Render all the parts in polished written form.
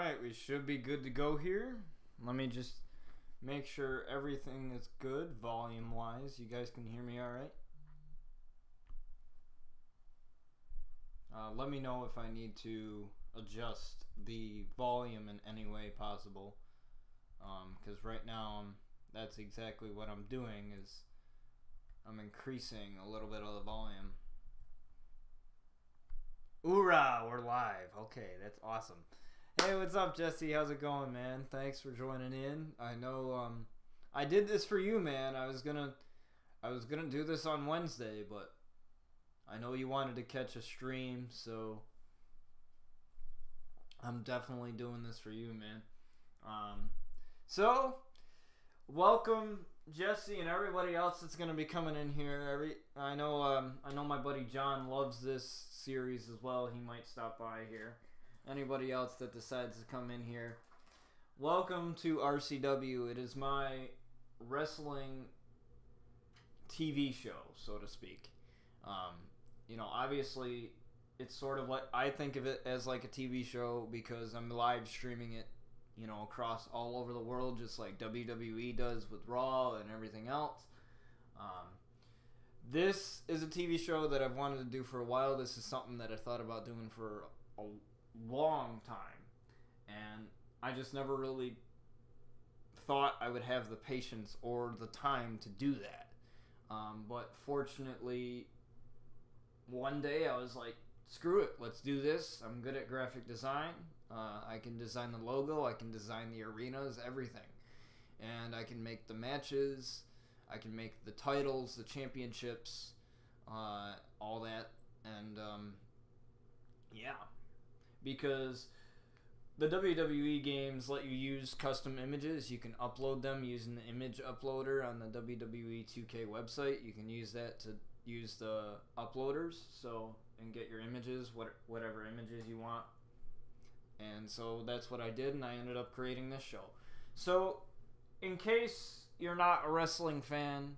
Alright, we should be good to go here. Let me just make sure everything is good volume-wise. You guys can hear me alright? Let me know if I need to adjust the volume in any way possible. Because right now, that's exactly what I'm doing, is I'm increasing a little bit of the volume. Hoorah! We're live. Okay, that's awesome. Hey, what's up, Jesse? How's it going, man? Thanks for joining in. I know, I did this for you, man. I was gonna do this on Wednesday, but I know you wanted to catch a stream, so I'm definitely doing this for you, man. So welcome, Jesse, and everybody else that's gonna be coming in here. I know my buddy John loves this series as well. He might stop by here. Anybody else that decides to come in here, welcome to RCW. It is my wrestling TV show, so to speak. You know, obviously, it's sort of like, I think of it as like a TV show because I'm live streaming it, you know, across all over the world, just like WWE does with Raw and everything else. This is a TV show that I've wanted to do for a while. This is something that I thought about doing for a long time, and I just never really thought I would have the patience or the time to do that. But fortunately, one day I was like, screw it, let's do this. I'm good at graphic design. I can design the logo, I can design the arenas, everything. And I can make the matches, I can make the titles, the championships, all that. And yeah, because the WWE games let you use custom images. You can upload them using the image uploader on the WWE 2K website. You can use that to use the uploaders, and get your images, whatever images you want. And so that's what I did, and I ended up creating this show. So in case you're not a wrestling fan,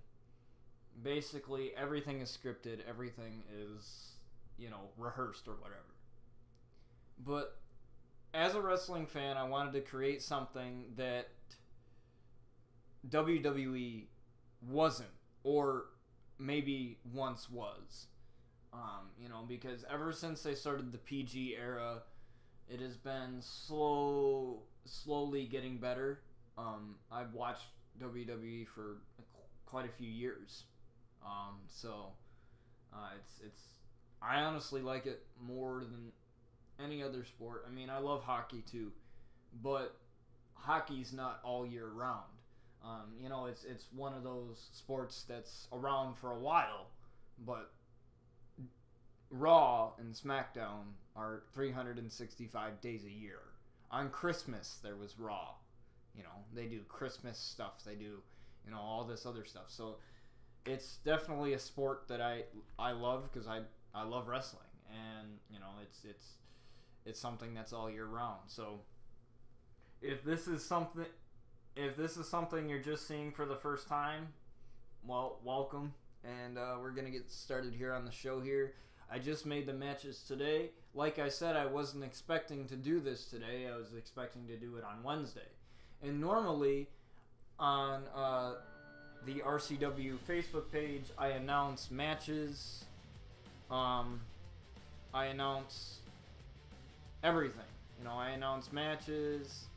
basically everything is scripted, everything is, you know, rehearsed or whatever. But as a wrestling fan, I wanted to create something that WWE wasn't, or maybe once was. You know, because ever since they started the PG era, it has been slowly getting better. I've watched WWE for quite a few years. I honestly like it more than any other sport. I mean, I love hockey too, but hockey's not all year round. You know, it's one of those sports that's around for a while, but Raw and SmackDown are 365 days a year. On Christmas, there was Raw. You know, they do Christmas stuff. They do, you know, all this other stuff. So it's definitely a sport that I love because I love wrestling, and you know, it's something that's all year round. So if this is something you're just seeing for the first time, well, welcome, and we're gonna get started here on the show here. I just made the matches today. Like I said, I wasn't expecting to do this today. I was expecting to do it on Wednesday. And normally on the RCW Facebook page, I announce matches. I announce everything. You know, I announce matches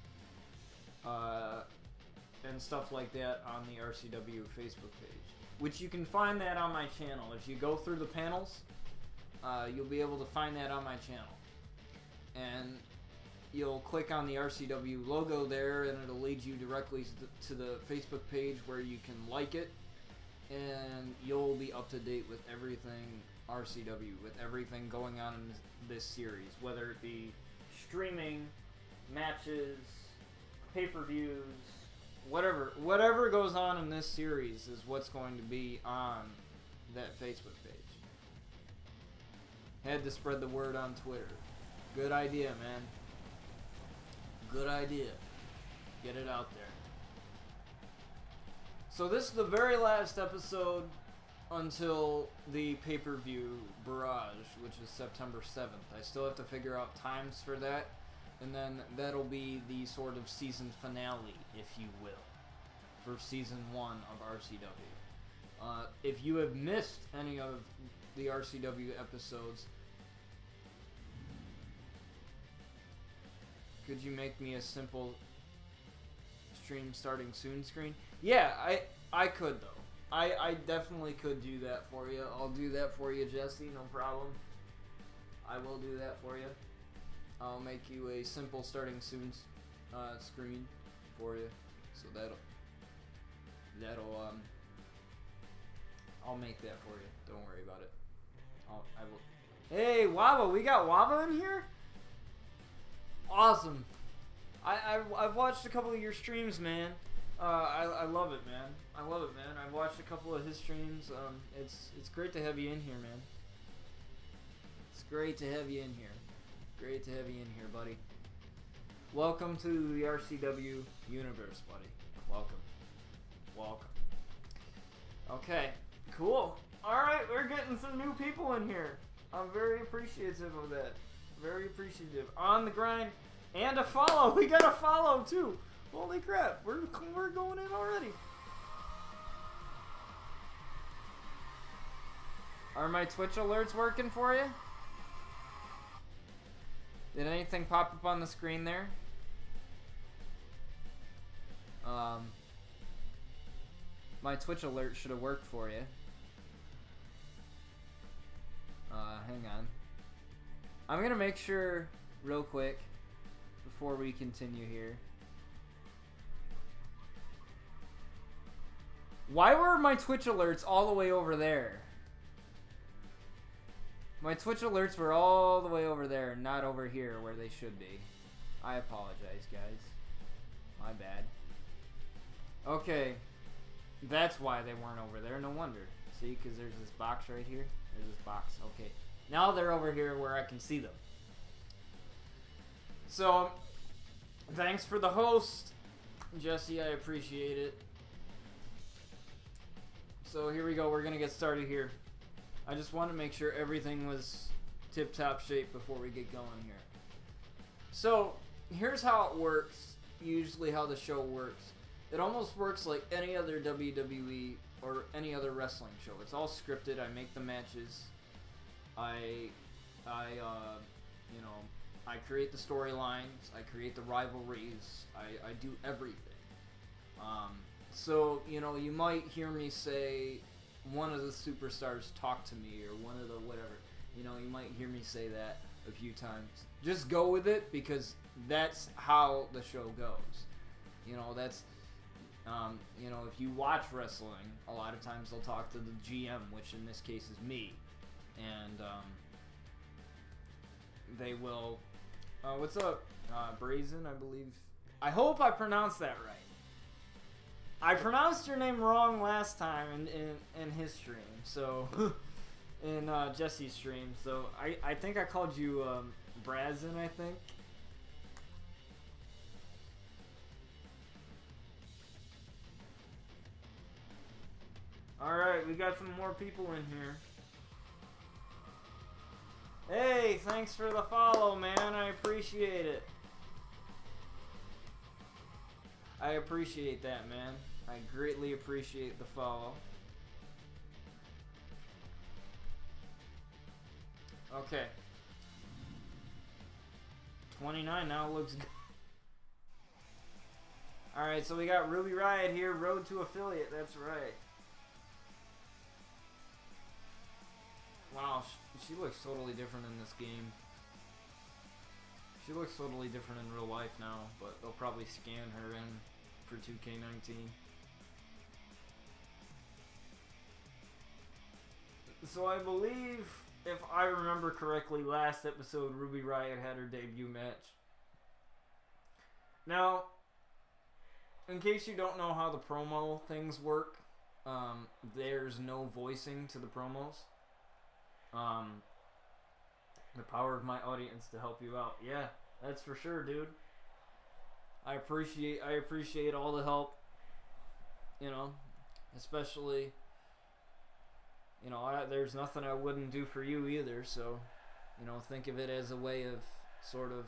and stuff like that on the RCW Facebook page, which you can find that on my channel. If you go through the panels, you'll be able to find that on my channel, and you'll click on the RCW logo there, and it'll lead you directly to the Facebook page where you can like it, and you'll be up to date with everything RCW, with everything going on in this series, whether it be streaming, matches, pay-per-views, whatever goes on in this series is what's going to be on that Facebook page. Had to spread the word on Twitter. Good idea, man. Good idea. Get it out there. So this is the very last episode until the pay-per-view Barrage, which is September 7th. I still have to figure out times for that. And then that'll be the sort of season finale, if you will, for season 1 of RCW. If you have missed any of the RCW episodes, could you make me a simple stream starting soon screen? Yeah, I could though. I definitely could do that for you. I'll do that for you, Jesse, no problem. I will do that for you. I'll make you a simple starting soon screen for you. So I'll make that for you. Don't worry about it. I will. Hey, Waba, we got Waba in here? Awesome. I've watched a couple of your streams, man. I love it, man. I love it, man. I've watched a couple of his streams. It's great to have you in here, man. It's great to have you in here. Great to have you in here, buddy. Welcome to the RCW universe, buddy. Welcome. Welcome. Okay, cool. Alright, we're getting some new people in here. I'm very appreciative of that. Very appreciative. On the grind. And a follow. We got a follow, too. Holy crap. We're going in already. Are my Twitch alerts working for you? Did anything pop up on the screen there? My Twitch alert should have worked for you. Hang on. I'm gonna make sure real quick before we continue here. Why were my Twitch alerts all the way over there? My Twitch alerts were all the way over there, not over here where they should be. I apologize, guys. My bad. Okay. That's why they weren't over there. No wonder. See, because there's this box right here. There's this box. Okay. Now they're over here where I can see them. So, thanks for the host, Jesse. I appreciate it. So here we go. We're going to get started here. I just want to make sure everything was tip-top shape before we get going here. So, here's how it works. Usually how the show works. It almost works like any other WWE or any other wrestling show. It's all scripted. I make the matches. I create the storylines. I create the rivalries. I do everything. So, you might hear me say one of the superstars talk to me or one of the whatever. You might hear me say that a few times. Just go with it because that's how the show goes. That's... if you watch wrestling, a lot of times they'll talk to the GM, which in this case is me. And, they will... what's up? Brazen, I believe. I hope I pronounced that right. I pronounced your name wrong last time in his stream, so... in Jesse's stream, so I think I called you, Brazen, I think. Alright, we got some more people in here. Hey, thanks for the follow, man. I appreciate it. I appreciate that, man. I greatly appreciate the follow. Okay. 29 now looks good. Alright, so we got Ruby Riott here. Road to Affiliate, that's right. Wow, she looks totally different in this game. She looks totally different in real life now, but they'll probably scan her in for 2K19. So I believe, if I remember correctly, last episode Ruby Riott had her debut match. Now, in case you don't know how the promo things work, there's no voicing to the promos. The power of my audience to help you out. Yeah, that's for sure, dude. I appreciate all the help. Especially, there's nothing I wouldn't do for you either. So, think of it as a way of sort of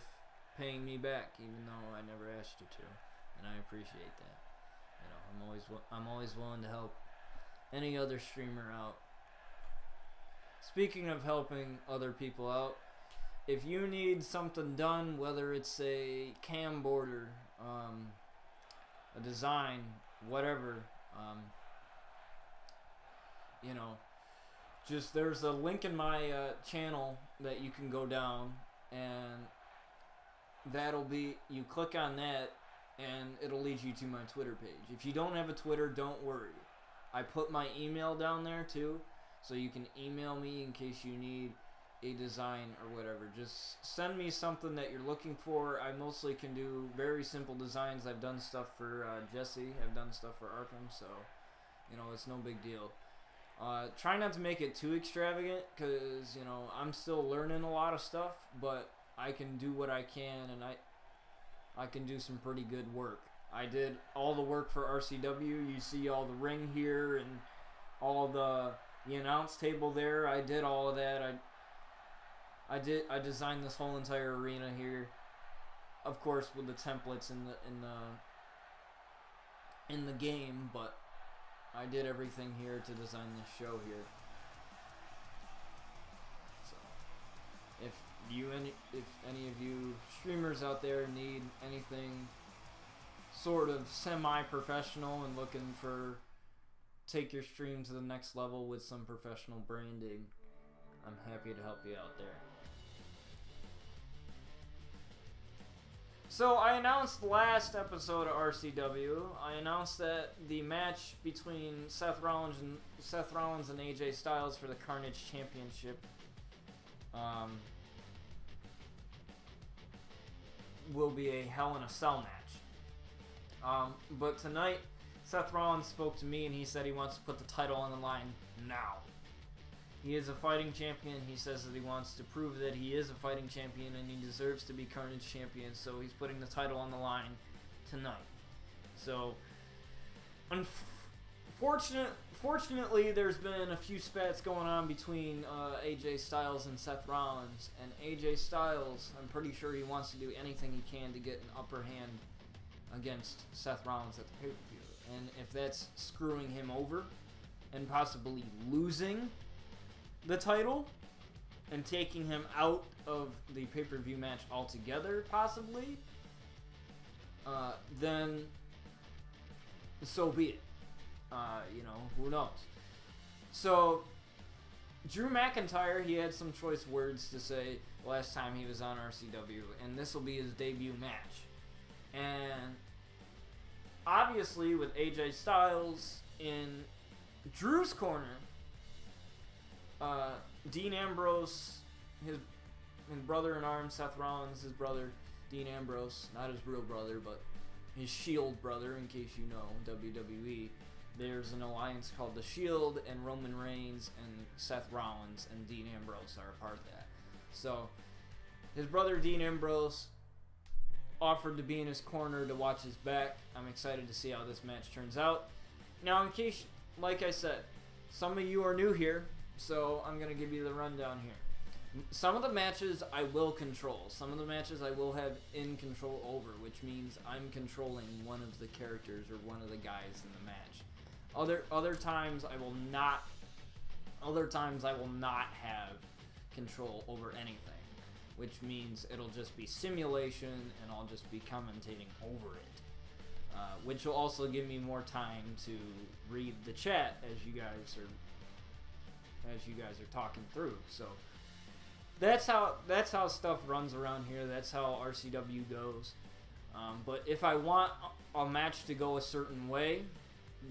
paying me back, even though I never asked you to, and I appreciate that. You know, I'm always willing to help any other streamer out. Speaking of helping other people out, if you need something done, whether it's a cam border, a design, whatever, you know, just there's a link in my channel that you can go down, and that'll be, you click on that and it'll lead you to my Twitter page. If you don't have a Twitter, don't worry. I put my email down there too, so you can email me in case you need a design or whatever. Just send me something that you're looking for. I mostly can do very simple designs. I've done stuff for Jesse. I've done stuff for Arkham, so you know, it's no big deal. Try not to make it too extravagant, because you know, I'm still learning a lot of stuff, but I can do what I can, and I can do some pretty good work. I did all the work for RCW. You see all the ring here and all the announce table there. I did all of that. I designed this whole entire arena here, of course with the templates in the game, but I did everything here to design this show here. So if any of you streamers out there need anything sort of semi-professional and looking for take your stream to the next level with some professional branding, I'm happy to help you out there. So I announced last episode of RCW, I announced that the match between Seth Rollins and AJ Styles for the Carnage Championship will be a Hell in a Cell match. But tonight, Seth Rollins spoke to me and he said he wants to put the title on the line now. He is a fighting champion. He says that he wants to prove that he is a fighting champion and he deserves to be Carnage champion, so he's putting the title on the line tonight. So, fortunately, there's been a few spats going on between AJ Styles and Seth Rollins, and AJ Styles, I'm pretty sure he wants to do anything he can to get an upper hand against Seth Rollins at the pay-per-view. And if that's screwing him over and possibly losing the title and taking him out of the pay-per-view match altogether, possibly, then so be it. You know, who knows? So, Drew McIntyre, he had some choice words to say last time he was on RCW, and this will be his debut match. And obviously, with AJ Styles in Drew's corner, Dean Ambrose, his brother-in-arms, Seth Rollins, his brother, Dean Ambrose, not his real brother, but his Shield brother, in case you know, WWE. There's an alliance called the Shield, and Roman Reigns and Seth Rollins and Dean Ambrose are a part of that. So, his brother Dean Ambrose offered to be in his corner to watch his back. I'm excited to see how this match turns out. Now, in case, like I said, some of you are new here, so I'm going to give you the rundown here. Some of the matches I will control. Some of the matches I will have in control over, which means I'm controlling one of the characters or one of the guys in the match. Other times I will not. Other times I will not have control over anything, which means it'll just be simulation and I'll just be commentating over it, which will also give me more time to read the chat as you guys are talking through. So that's how stuff runs around here. That's how RCW goes. But if I want a match to go a certain way,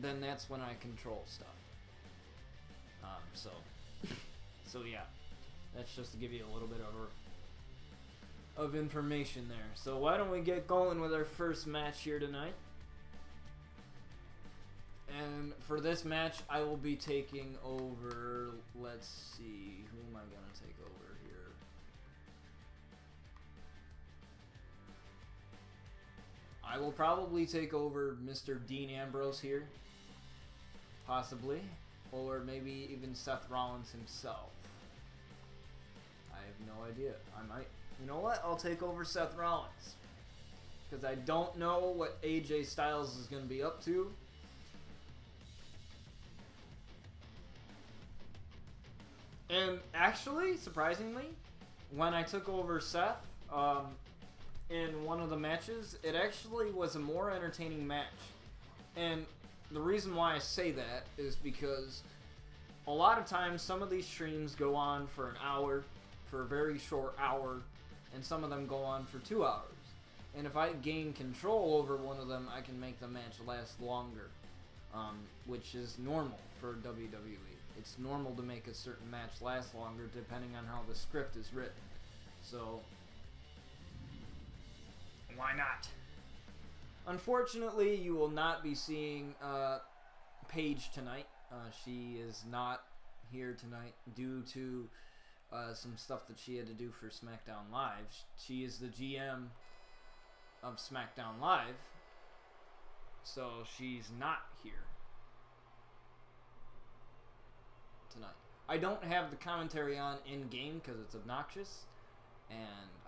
then that's when I control stuff. So yeah, that's just to give you a little bit of information there. So why don't we get going with our first match here tonight? And for this match, I will be taking over, let's see, who am I going to take over here? I will probably take over Mr. Dean Ambrose here, possibly, or maybe even Seth Rollins himself. I have no idea. I might, You know what? I'll take over Seth Rollins. Because I don't know what AJ Styles is going to be up to. And actually, surprisingly, when I took over Seth in one of the matches, it actually was a more entertaining match. And the reason why I say that is because a lot of times some of these streams go on for an hour, for a very short hour, and some of them go on for 2 hours. And if I gain control over one of them, I can make the match last longer, which is normal for WWE. It's normal to make a certain match last longer depending on how the script is written. So, why not? Unfortunately, you will not be seeing Paige tonight. She is not here tonight due to some stuff that she had to do for SmackDown Live. She is the GM of SmackDown Live, so she's not here tonight. I don't have the commentary on in-game because it's obnoxious, and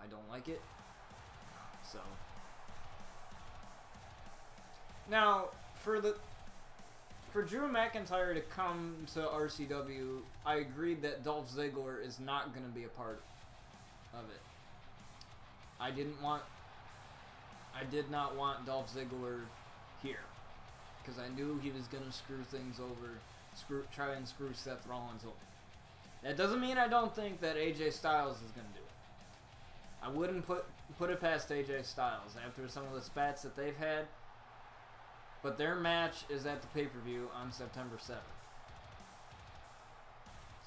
I don't like it. So now, for Drew McIntyre to come to RCW, I agreed that Dolph Ziggler is not going to be a part of it. I did not want Dolph Ziggler here because I knew he was going to screw things over. Try and screw Seth Rollins over. That doesn't mean I don't think that AJ Styles is going to do it. I wouldn't put it past AJ Styles after some of the spats that they've had. But their match is at the pay-per-view on September 7th.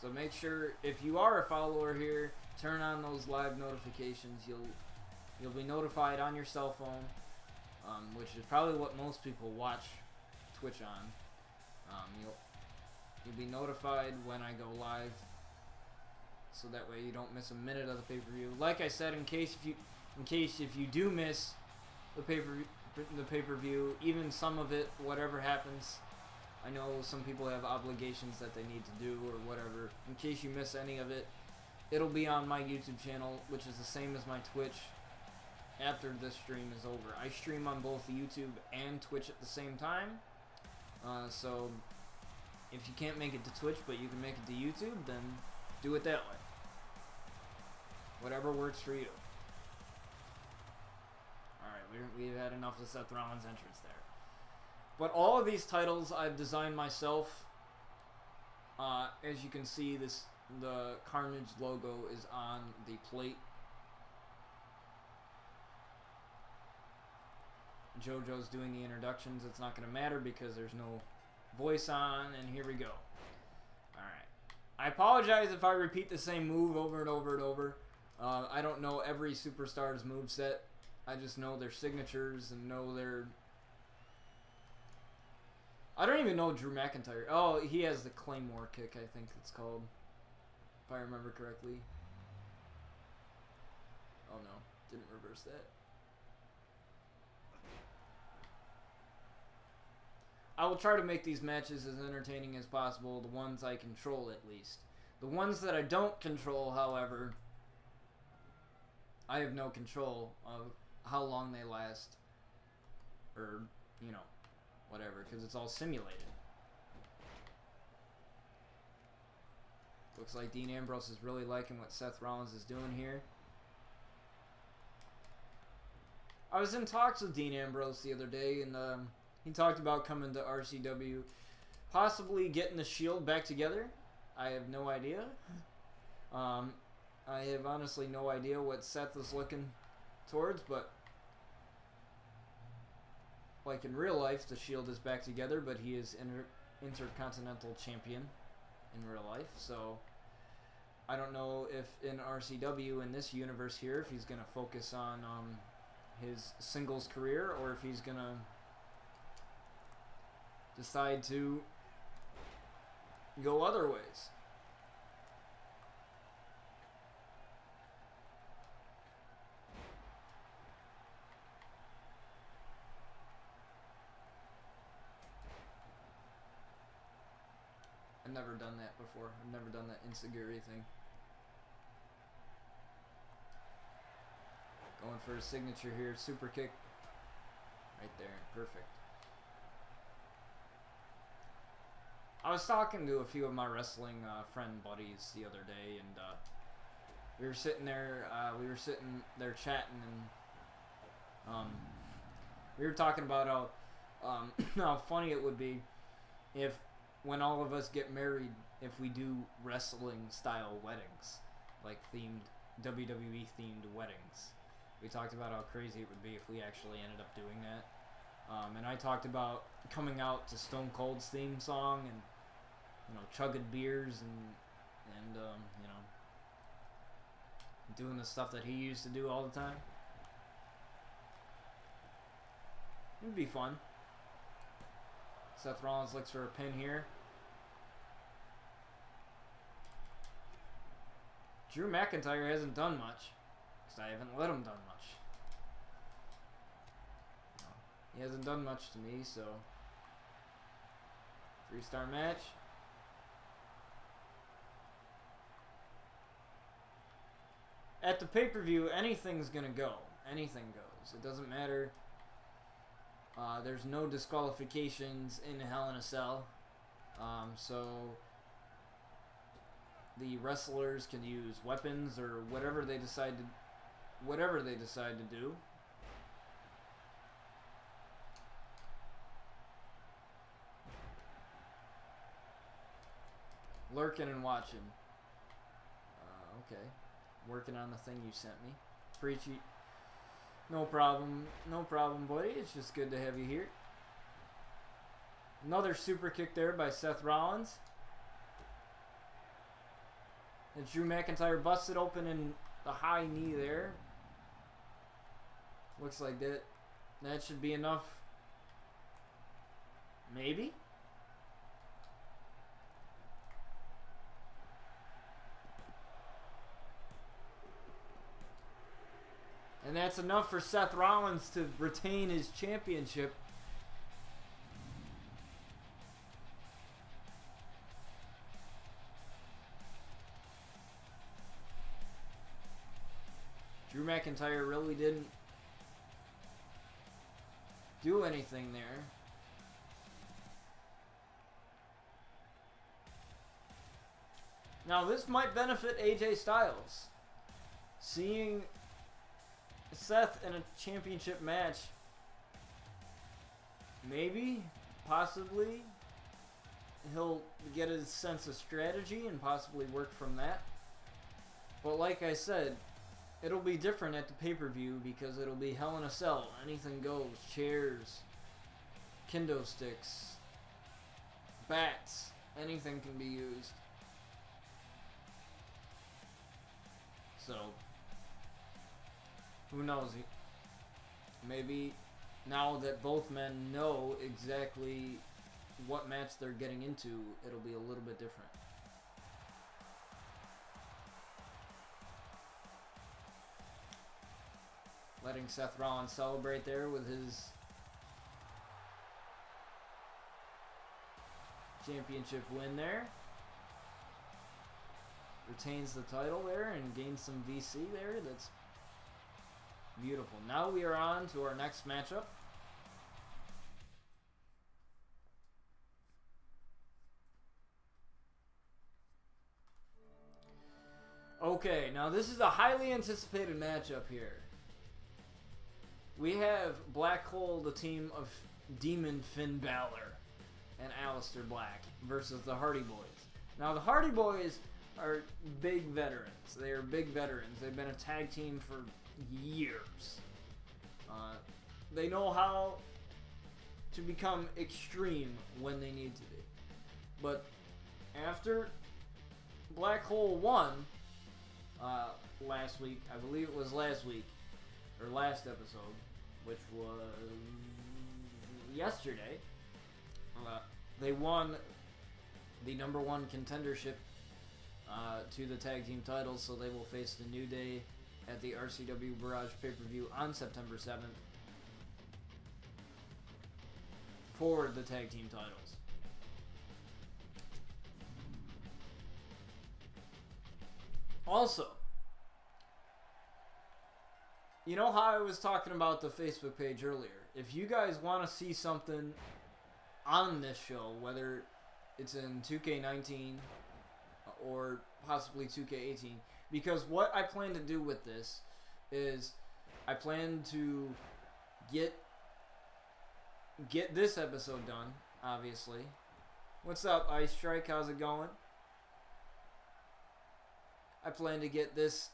So make sure, if you are a follower here, turn on those live notifications. You'll be notified on your cell phone, which is probably what most people watch Twitch on. You'll be notified when I go live, so that way you don't miss a minute of the pay-per-view. Like I said, in case if you do miss the pay-per-view, even some of it, whatever happens, I know some people have obligations that they need to do or whatever. In case you miss any of it, it'll be on my YouTube channel, which is the same as my Twitch. After this stream is over, I stream on both YouTube and Twitch at the same time. So if you can't make it to Twitch, but you can make it to YouTube, then do it that way. Whatever works for you. Alright, we've had enough of Seth Rollins' entrance there. But all of these titles I've designed myself. As you can see, the Carnage logo is on the plate. JoJo's doing the introductions. It's not going to matter because there's no voice on, and here we go. Alright. I apologize if I repeat the same move over and over and over. I don't know every Superstars moveset. I just know their signatures and know their... I don't even know Drew McIntyre. Oh, he has the Claymore kick, I think it's called. If I remember correctly. Oh no, didn't reverse that. I will try to make these matches as entertaining as possible, the ones I control at least. The ones that I don't control, however, I have no control of how long they last, or, you know, whatever, because it's all simulated. Looks like Dean Ambrose is really liking what Seth Rollins is doing here. I was in talks with Dean Ambrose the other day, and he talked about coming to RCW, possibly getting the Shield back together. I have no idea. I have honestly no idea what Seth is looking towards, but like in real life, the Shield is back together, but he is Intercontinental Champion in real life, so I don't know if in RCW, in this universe here, if he's going to focus on his singles career, or if he's going to decide to go other ways. I've never done that before. I've never done that Inseguri thing. Going for a signature here. Super kick. Right there. Perfect. I was talking to a few of my wrestling friend buddies the other day, and we were sitting there chatting, and we were talking about how funny it would be if, when all of us get married, if we do wrestling style weddings, like WWE themed weddings. We talked about how crazy it would be if we actually ended up doing that. And I talked about coming out to Stone Cold's theme song and, you know, chugging beers and you know, doing the stuff that he used to do all the time. It'd be fun. Seth Rollins looks for a pin here. Drew McIntyre hasn't done much, because I haven't let him done much. He hasn't done much to me, so 3-star match. At the pay-per-view, anything's gonna go. Anything goes. It doesn't matter. There's no disqualifications in Hell in a Cell, so the wrestlers can use weapons or whatever they decide to do. Lurking and watching. Okay. Working on the thing you sent me. Preachy. No problem. No problem, buddy. It's just good to have you here. Another super kick there by Seth Rollins. And Drew McIntyre busted open in the high knee there. Looks like that should be enough. Maybe? And that's enough for Seth Rollins to retain his championship. Drew McIntyre really didn't do anything there. Now this might benefit AJ Styles. Seeing Seth in a championship match, maybe, possibly, he'll get his sense of strategy and possibly work from that. But like I said, it'll be different at the pay-per-view because it'll be Hell in a Cell. Anything goes. Chairs, kendo sticks, bats, anything can be used. So, who knows? Maybe now that both men know exactly what match they're getting into, it'll be a little bit different. Letting Seth Rollins celebrate there with his championship win there. Retains the title there and gains some VC there. That's beautiful. Now we are on to our next matchup. Okay, now this is a highly anticipated matchup here. We have Black Hole, the team of Demon Finn Balor and Aleister Black, versus the Hardy Boys. Now the Hardy Boys are big veterans. They are big veterans. They've been a tag team for years. They know how to become extreme when they need to be. But after Black Hole won last week, I believe it was last week, or last episode, which was yesterday, they won the #1 contendership to the tag team titles, so they will face the New Day at the RCW Barrage pay-per-view on September 7th for the tag team titles. Also, you know how I was talking about the Facebook page earlier? If you guys want to see something on this show, whether it's in 2K19 or possibly 2K18, because what I plan to do with this is I plan to get this episode done, obviously. What's up, Ice Strike? How's it going? I plan to get this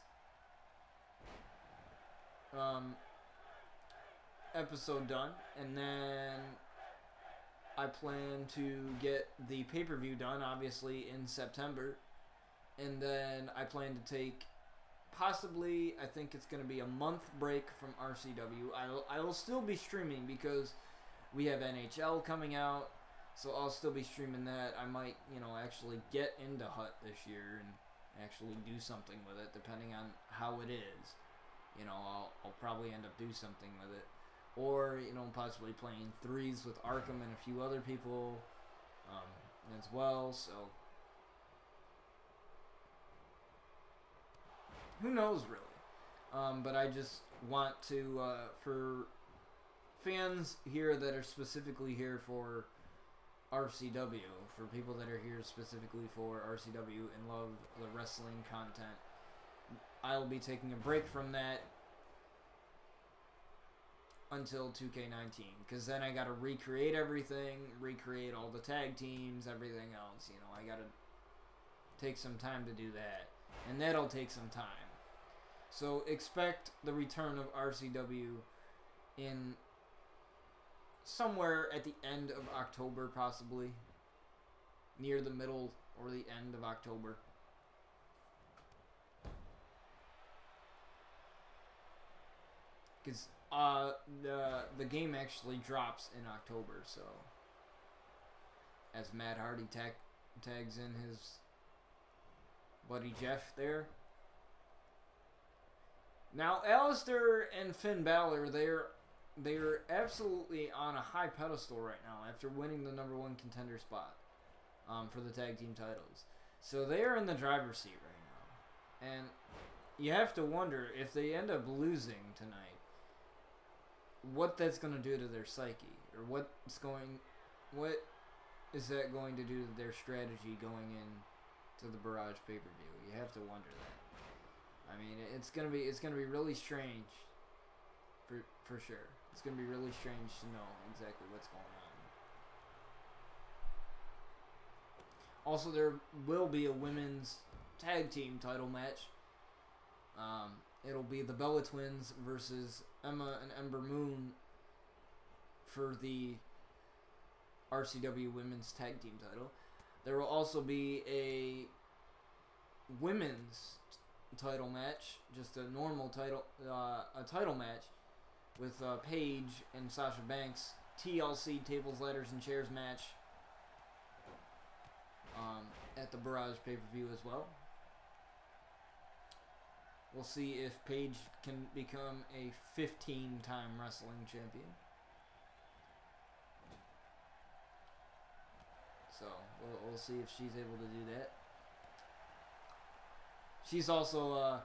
episode done, and then I plan to get the pay-per-view done, obviously, in September. And then I plan to take possibly, I think it's going to be a month break from RCW. I will still be streaming because we have NHL coming out, so I'll still be streaming that. I might, you know, actually get into Hut this year and actually do something with it, depending on how it is. You know, I'll probably end up do something with it. Or, you know, possibly playing threes with Arkham and a few other people as well, so who knows, really. But I just want to, for fans here that are specifically here for RCW, for people that are here specifically for RCW and love the wrestling content, I will be taking a break from that until 2K19, because then I gotta recreate everything, recreate all the tag teams, everything else. You know, I gotta take some time to do that, and that'll take some time. So expect the return of RCW in somewhere at the end of October, possibly near the middle or the end of October. Because the game actually drops in October, so as Matt Hardy tags in his buddy Jeff there. Now, Alistair and Finn Balor, they're absolutely on a high pedestal right now after winning the #1 contender spot for the tag team titles. So they are in the driver's seat right now, and you have to wonder if they end up losing tonight, what that's going to do to their psyche, or what is that going to do to their strategy going in to the Barrage pay-per-view. You have to wonder that. I mean, it's gonna be really strange, for sure. It's gonna be really strange to know exactly what's going on. Also, there will be a women's tag team title match. It'll be the Bella Twins versus Emma and Ember Moon for the RCW Women's Tag Team title. There will also be a women's title match, just a normal title, a title match with Paige and Sasha Banks, TLC Tables, Ladders, and Chairs match at the Barrage pay-per-view as well. We'll see if Paige can become a 15-time wrestling champion. So, we'll see if she's able to do that. She's also,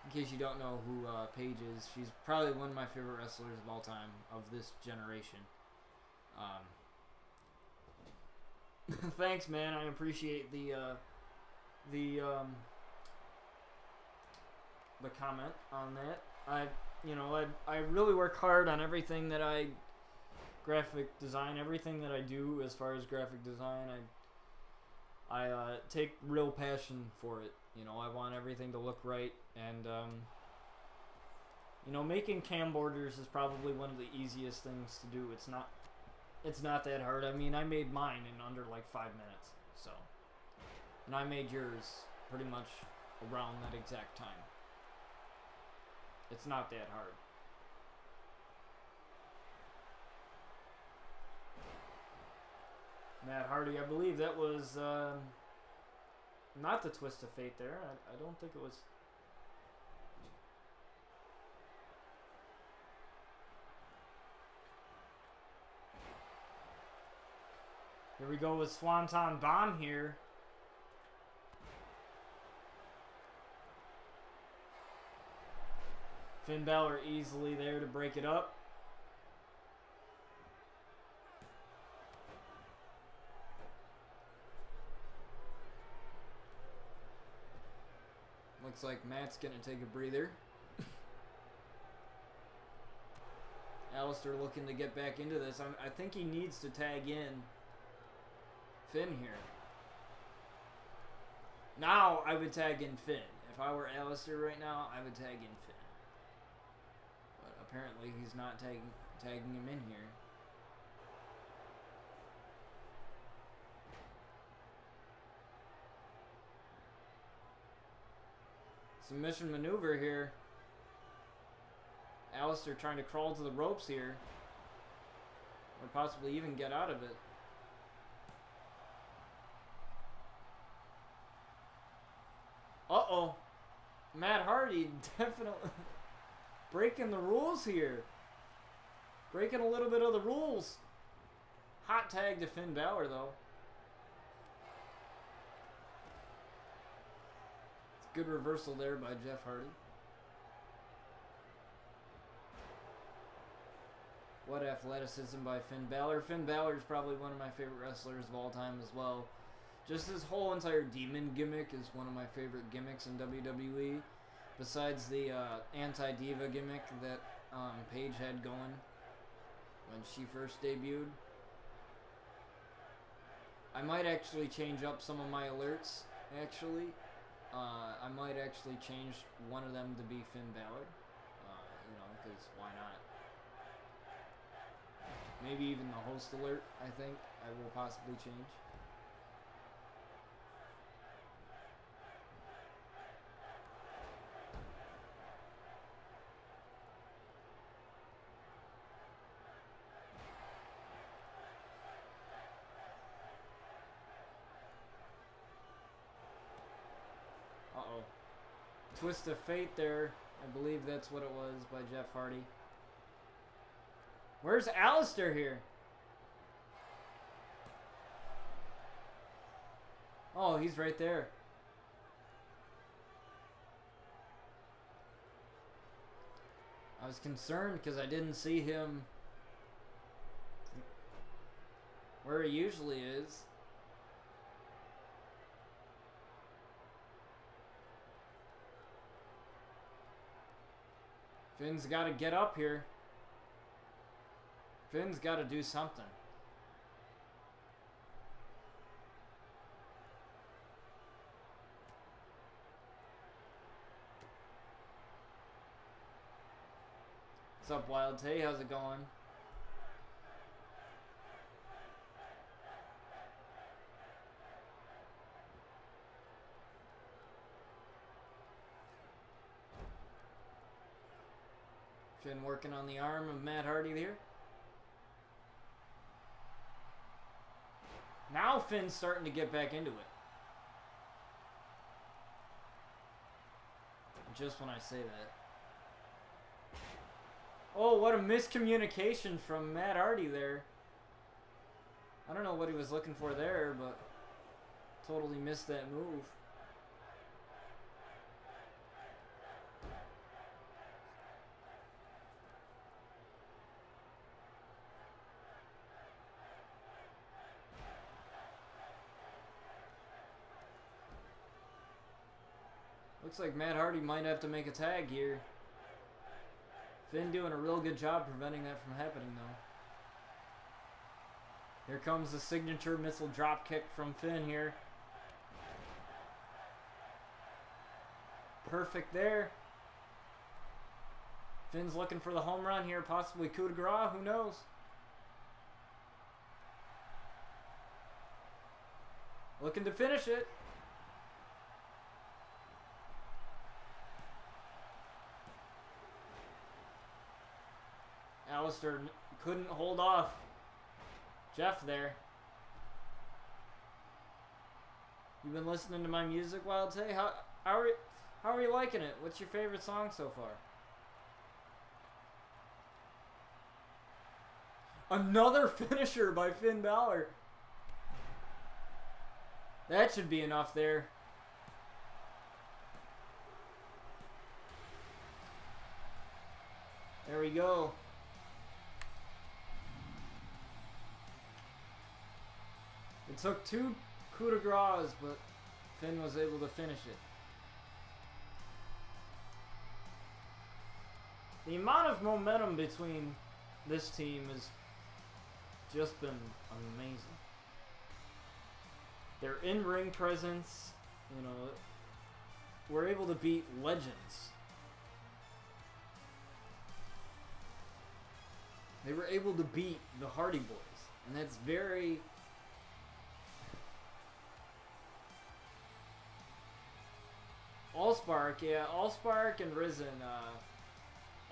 in case you don't know who Paige is, she's probably one of my favorite wrestlers of all time, of this generation. Thanks, man. I appreciate the comment on that. I really work hard on everything that I graphic design, everything that I do as far as graphic design. I take real passion for it. You know, I want everything to look right, and making cam borders is probably one of the easiest things to do. It's not that hard. I mean, I made mine in under like 5 minutes, so, and I made yours pretty much around that exact time. It's not that hard. Matt Hardy, I believe that was not the twist of fate there. I don't think it was. Here we go with Swanton Bomb here. Finn Balor easily there to break it up. Looks like Matt's going to take a breather. Alistair looking to get back into this. I think he needs to tag in Finn here. Now I would tag in Finn. If I were Alistair right now, I would tag in Finn. But apparently he's not tagging him in here. Submission maneuver here. Alistair trying to crawl to the ropes here. Or possibly even get out of it. Uh-oh. Matt Hardy definitely breaking the rules here. Breaking a little bit of the rules. Hot tag to Finn Balor, though. It's a good reversal there by Jeff Hardy. What athleticism by Finn Balor. Finn Balor is probably one of my favorite wrestlers of all time as well. Just his whole entire demon gimmick is one of my favorite gimmicks in WWE. Besides the anti-diva gimmick that Paige had going when she first debuted. I might actually change up some of my alerts, actually. I might actually change one of them to be Finn Balor. You know, because why not? Maybe even the host alert, I think, I will possibly change. Uh-oh. Twist of fate there. I believe that's what it was by Jeff Hardy. Where's Alistair here? Oh, he's right there. I was concerned because I didn't see him where he usually is. Finn's got to get up here. Finn's got to do something. What's up, Wild Tay? How's it going? Finn working on the arm of Matt Hardy here. Now Finn's starting to get back into it. Just when I say that. Oh, what a miscommunication from Matt Hardy there. I don't know what he was looking for there, but totally missed that move. Looks like Matt Hardy might have to make a tag here. Finn doing a real good job preventing that from happening, though. Here comes the signature missile drop kick from Finn here. Perfect there. Finn's looking for the home run here, possibly coup de grace, who knows? Looking to finish it. Alistair couldn't hold off Jeff there. You been listening to my music, Wild Tay? How are you liking it? What's your favorite song so far? Another finisher by Finn Balor. That should be enough there. we go. It took 2 coup de grace, but Finn was able to finish it. The amount of momentum between this team has just been amazing. Their in-ring presence, you know, we're able to beat legends. They were able to beat the Hardy Boys, and that's very... Allspark, yeah, Allspark and Risen.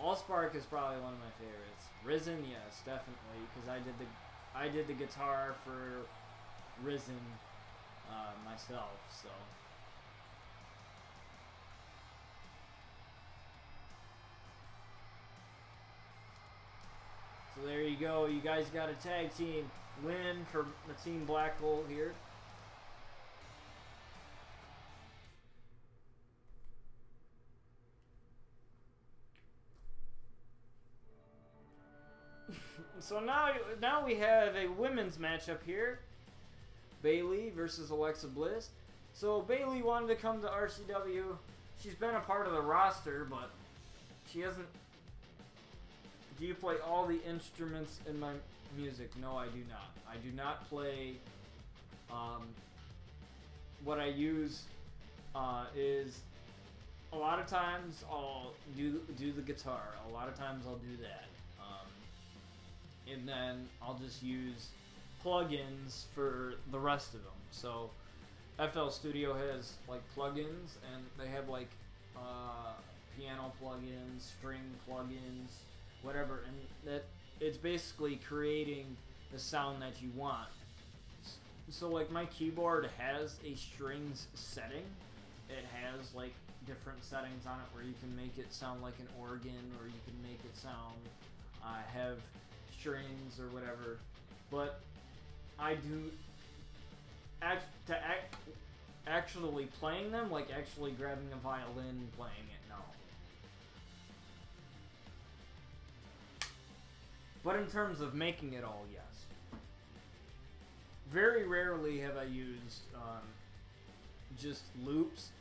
Allspark is probably one of my favorites. Risen, yes, definitely, because I did the guitar for Risen myself, so. So there you go. You guys got a tag team win for the Team Black Hole here. So now we have a women's matchup here. Bayley versus Alexa Bliss. So Bayley wanted to come to RCW. She's been a part of the roster, but she hasn't... Do you play all the instruments in my music? No, I do not. I do not play... what I use is... A lot of times I'll do the guitar. A lot of times I'll do that. And then I'll just use plugins for the rest of them. So FL Studio has like plugins, and they have like piano plugins, string plugins, whatever, and that it's basically creating the sound that you want. So like my keyboard has a strings setting. It has like different settings on it where you can make it sound like an organ, or you can make it sound have strings or whatever, but I do actually playing them, like actually grabbing a violin and playing it, no. But in terms of making it all, yes. Very rarely have I used just loops.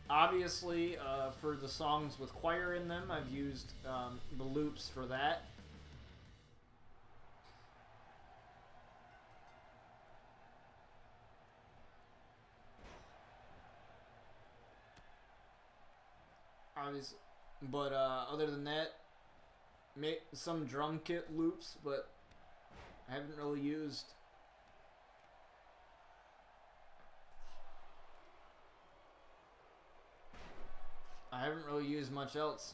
Obviously, for the songs with choir in them, I've used the loops for that. Obviously, but other than that, make some drum kit loops, but I haven't really used. I haven't really used much else.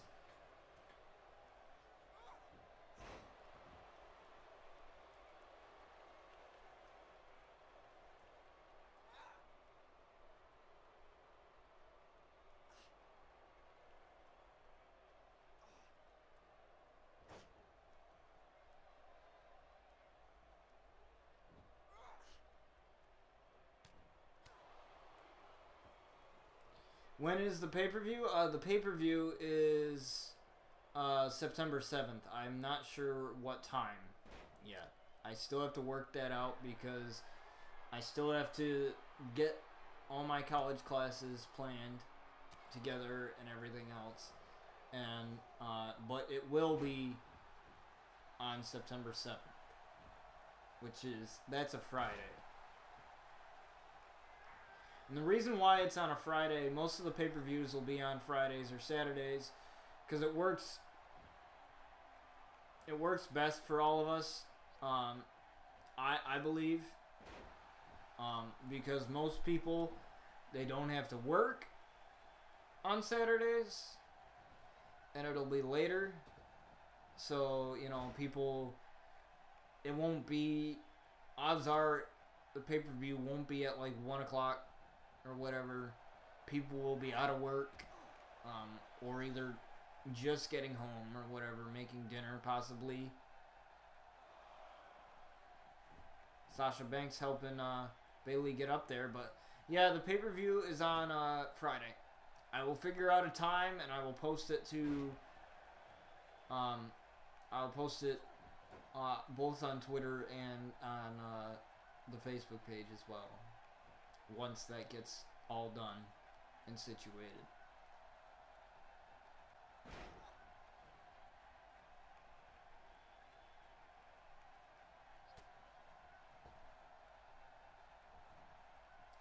When is the pay-per-view? The pay-per-view is September 7th. I'm not sure what time yet. I still have to work that out because I still have to get all my college classes planned together and everything else. And but it will be on September 7th, that's a Friday. And the reason why it's on a Friday, most of the pay-per-views will be on Fridays or Saturdays, because it works best for all of us, I believe, because most people, they don't have to work on Saturdays, and it'll be later, so, you know, people, it won't be, odds are, the pay-per-view won't be at like 1 o'clock, or whatever. People will be out of work, or either just getting home or whatever, making dinner possibly. Sasha Banks helping Bayley get up there, but yeah, the pay-per-view is on Friday. I will figure out a time and I will post it to I'll post it both on Twitter and on the Facebook page as well. Once that gets all done and situated.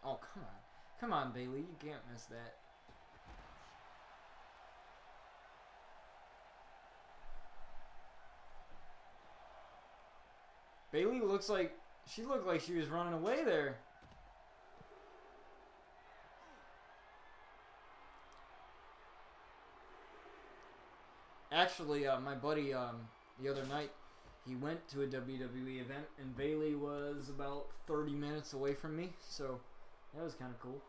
Oh, come on. Come on, Bailey. You can't miss that. Bailey looks like... She looked like she was running away there. Actually, my buddy, the other night, he went to a WWE event, and Bailey was about 30 minutes away from me, so that was kind of cool.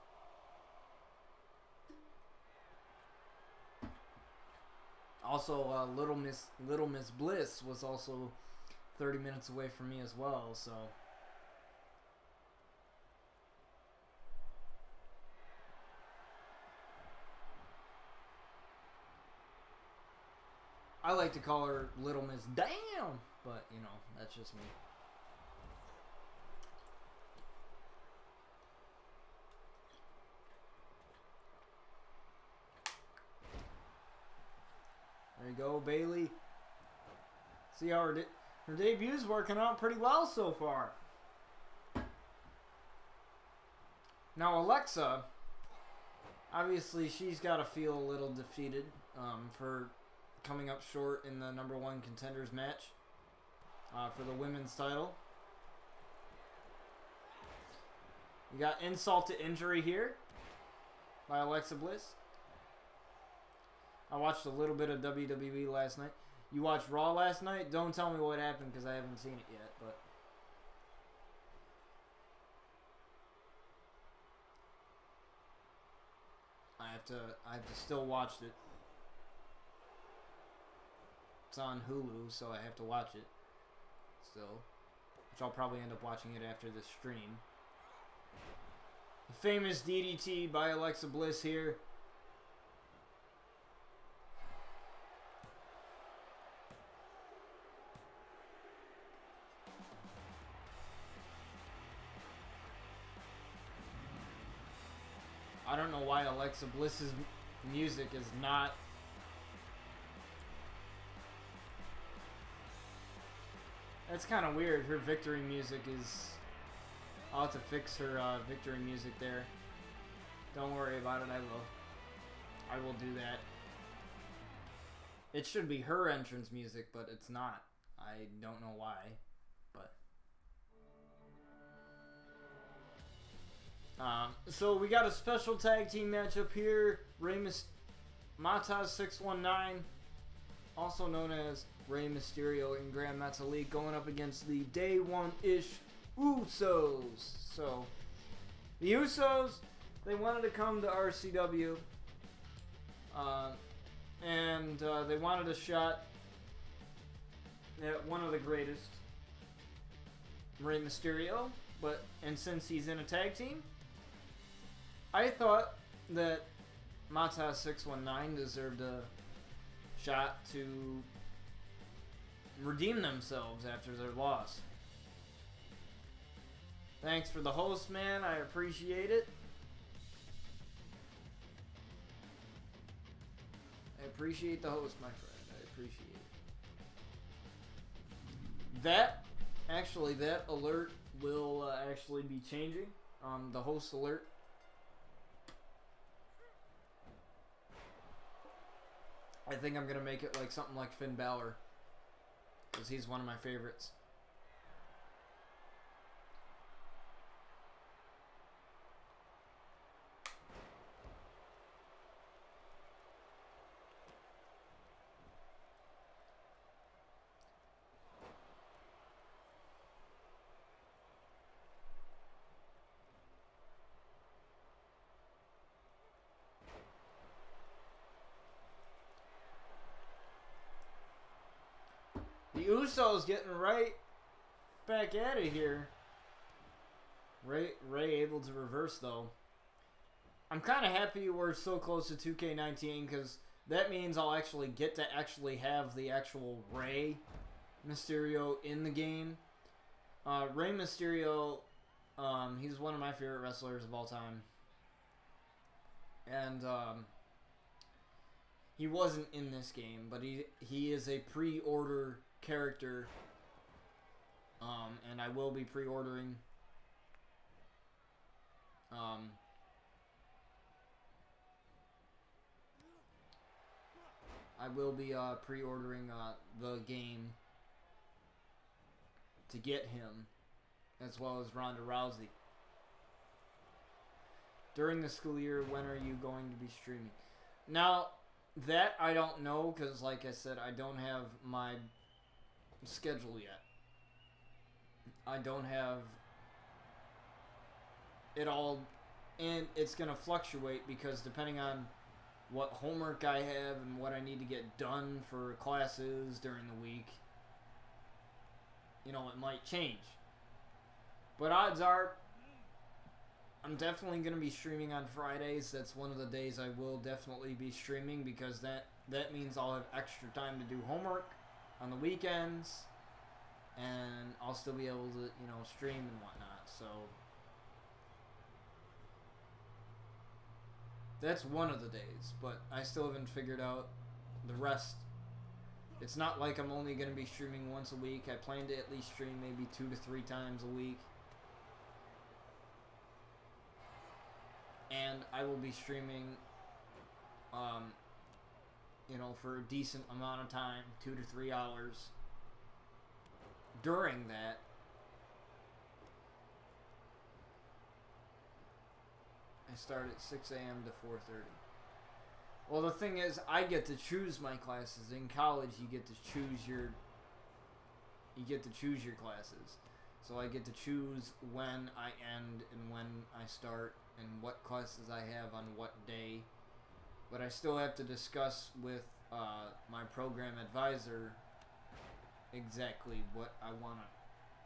Also, Little Miss Bliss was also 30 minutes away from me as well, so... I like to call her Little Miss Damn, but, you know, that's just me. There you go, Bailey. See how her debut's working out pretty well so far. Now, Alexa, obviously she's got to feel a little defeated for coming up short in the #1 contenders match for the women's title. You got insult to injury here by Alexa Bliss. I watched a little bit of WWE last night. You watched Raw last night? Don't tell me what happened because I haven't seen it yet, but I have to still watch it. It's on Hulu, so I have to watch it still. Which I'll probably end up watching it after the stream. The famous DDT by Alexa Bliss here. I don't know why Alexa Bliss's music is not... That's kind of weird. Her victory music is... I'll have to fix her victory music there. Don't worry about it, I will. I will do that. It should be her entrance music, but it's not. I don't know why, but... So we got a special tag team matchup here. Mataz 619, also known as Rey Mysterio and Grand Metalik, going up against the Day One-ish Usos. So the Usos, they wanted to come to RCW, and they wanted a shot at one of the greatest, Rey Mysterio. And since he's in a tag team, I thought that Mataz 619 deserved a shot to redeem themselves after their loss. Thanks for the host, man. I appreciate it. I appreciate the host, my friend. I appreciate it. That alert will actually be changing. The host alert. I think I'm going to make it like something like Finn Balor, because he's one of my favorites. The Usos getting right back at it here. Ray able to reverse, though. I'm kind of happy we're so close to 2K19 because that means I'll actually get to actually have the actual Rey Mysterio in the game. Rey Mysterio, he's one of my favorite wrestlers of all time. And he wasn't in this game, but he is a pre-order character. And I will be pre-ordering. I will be pre-ordering the game to get him, as well as Ronda Rousey. During the school year, when are you going to be streaming? Now, that I don't know, because like I said, I don't have my schedule yet. I don't have it all, and it's going to fluctuate because depending on what homework I have and what I need to get done for classes during the week, you know, it might change. But odds are, I'm definitely going to be streaming on Fridays. That's one of the days I will definitely be streaming, because that means I'll have extra time to do homework on the weekends, and I'll still be able to, you know, stream and whatnot. So that's one of the days, but I still haven't figured out the rest. It's not like I'm only going to be streaming once a week. I plan to at least stream maybe 2 to 3 times a week. And I will be streaming, you know, for a decent amount of time, 2 to 3 hours. During that, I start at 6 a.m. to 4:30. Well, the thing is, I get to choose my classes. In college, you get to choose your classes. So I get to choose when I end and when I start and what classes I have on what day. But I still have to discuss with my program advisor exactly what I want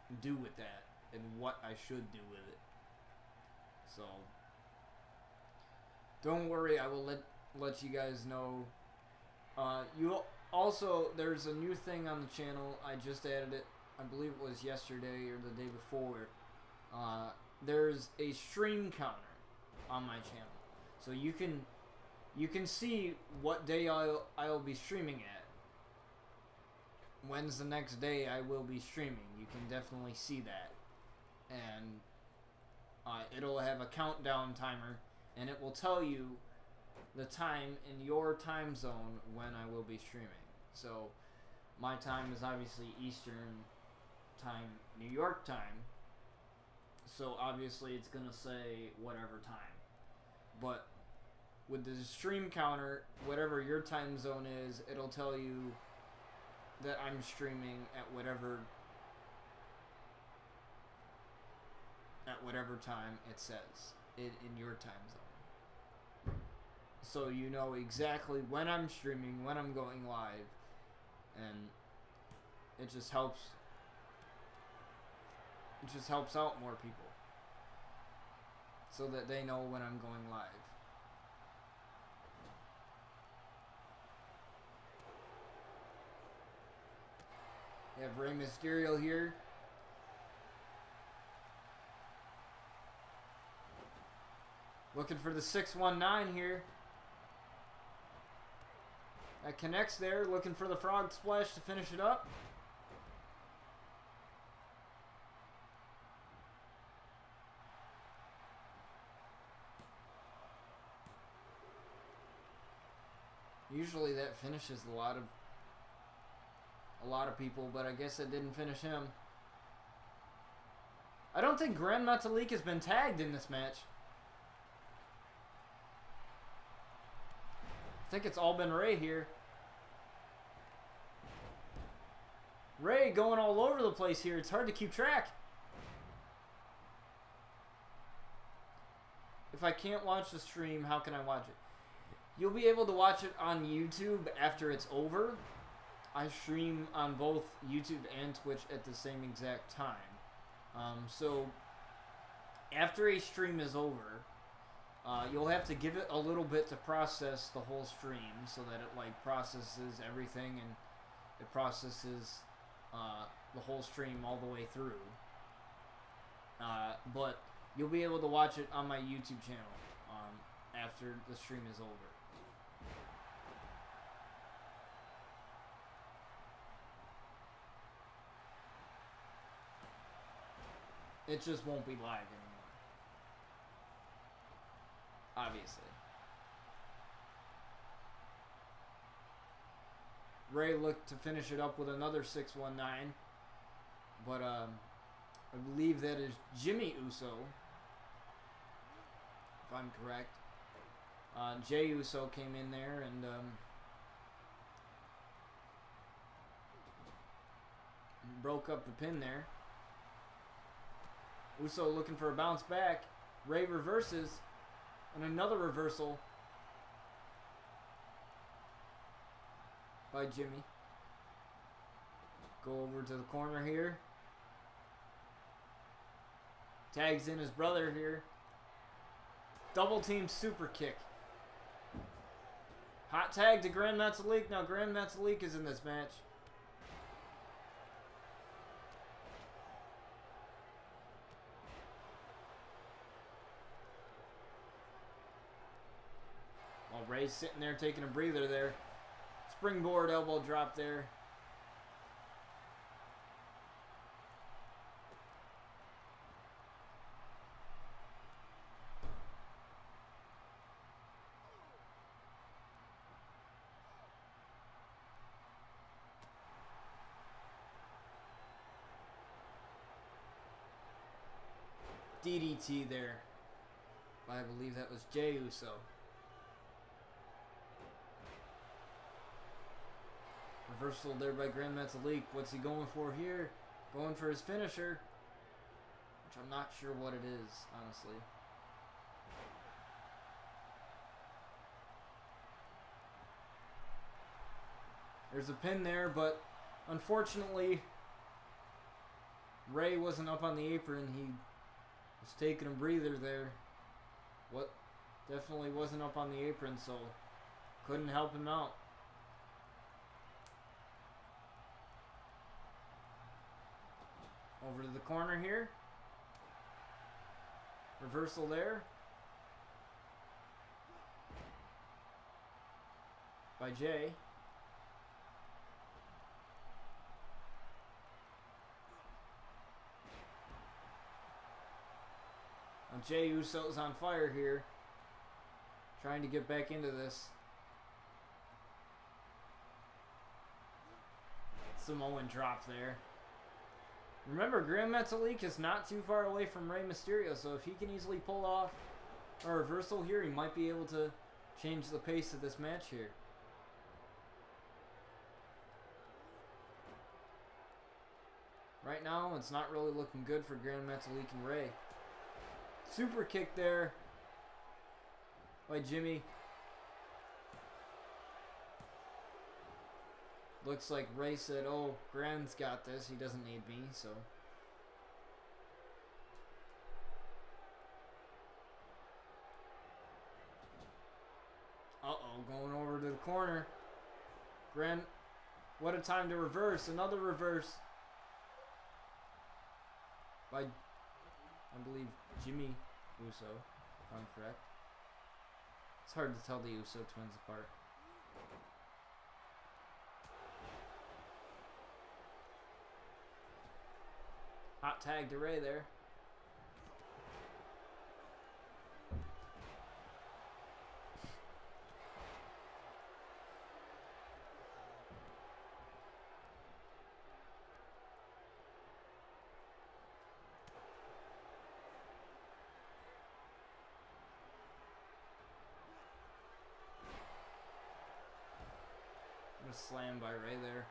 to do with that and what I should do with it. So don't worry, I will let you guys know. You also, there's a new thing on the channel. I just added it. I believe it was yesterday or the day before. There's a stream counter on my channel, so you can see what day I'll be streaming at. When's the next day I will be streaming? You can definitely see that, and it'll have a countdown timer, and it will tell you the time in your time zone when I will be streaming. So my time is obviously Eastern time, New York time, so obviously it's gonna say whatever time. But with the stream counter, whatever your time zone is, it'll tell you that I'm streaming at whatever time it says in your time zone. So you know exactly when I'm streaming, when I'm going live, and it just helps out more people so that they know when I'm going live. We have Rey Mysterio here. Looking for the 619 here. That connects there. Looking for the frog splash to finish it up. Usually that finishes a lot of people, but I guess it didn't finish him. I don't think Grand Metalik has been tagged in this match. I think it's all been Rey here. Rey going all over the place here. It's hard to keep track. If I can't watch the stream, how can I watch it? You'll be able to watch it on YouTube after it's over. I stream on both YouTube and Twitch at the same exact time. So after a stream is over, You'll have to give it a little bit to process the whole stream so that it like processes everything and it processes the whole stream all the way through. But you'll be able to watch it on my YouTube channel after the stream is over. It just won't be live anymore. Obviously. Ray looked to finish it up with another 619. But I believe that is Jimmy Uso. If I'm correct. Jey Uso came in there and broke up the pin there. Uso looking for a bounce back. Ray reverses. And another reversal by Jimmy. Go over to the corner here. Tags in his brother here. Double team super kick. Hot tag to Grand Metalik. Now Grand Metalik is in this match. While Ray's sitting there taking a breather there. Springboard elbow drop there. DDT there. I believe that was Jey Uso. Reversal there by Grand Metalik. What's he going for here? Going for his finisher. Which I'm not sure what it is, honestly. There's a pin there, but unfortunately Ray wasn't up on the apron. He was taking a breather there. What? Definitely wasn't up on the apron, so couldn't help him out. Over to the corner here. Reversal there. By Jay. Now Jey Uso's on fire here. Trying to get back into this. Samoan drop there. Remember, Grand Metalik is not too far away from Rey Mysterio, so if he can easily pull off a reversal here, he might be able to change the pace of this match here. Right now, it's not really looking good for Grand Metalik and Ray. Super kick there by Jimmy. Looks like Ray said, oh, Grand's got this. He doesn't need me, so. Uh-oh, going over to the corner. Grand, what a time to reverse. Another reverse. By, I believe, Jimmy Uso, if I'm correct. It's hard to tell the Uso twins apart. Hot tag to Ray there. Slam by Ray there.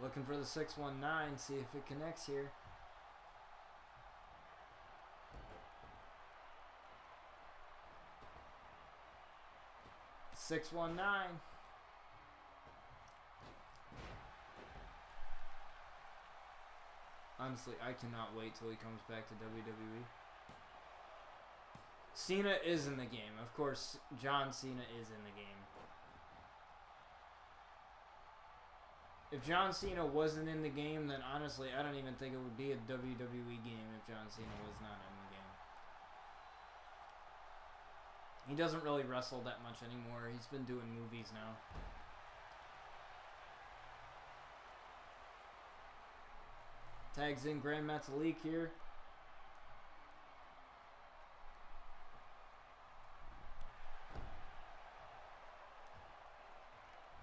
Looking for the 619, see if it connects here. $619. Honestly, I cannot wait till he comes back to WWE. Cena is in the game. Of course, John Cena is in the game. If John Cena wasn't in the game, then honestly, I don't even think it would be a WWE game if John Cena was not in the game. He doesn't really wrestle that much anymore. He's been doing movies now. Tags in Grand Metalik here.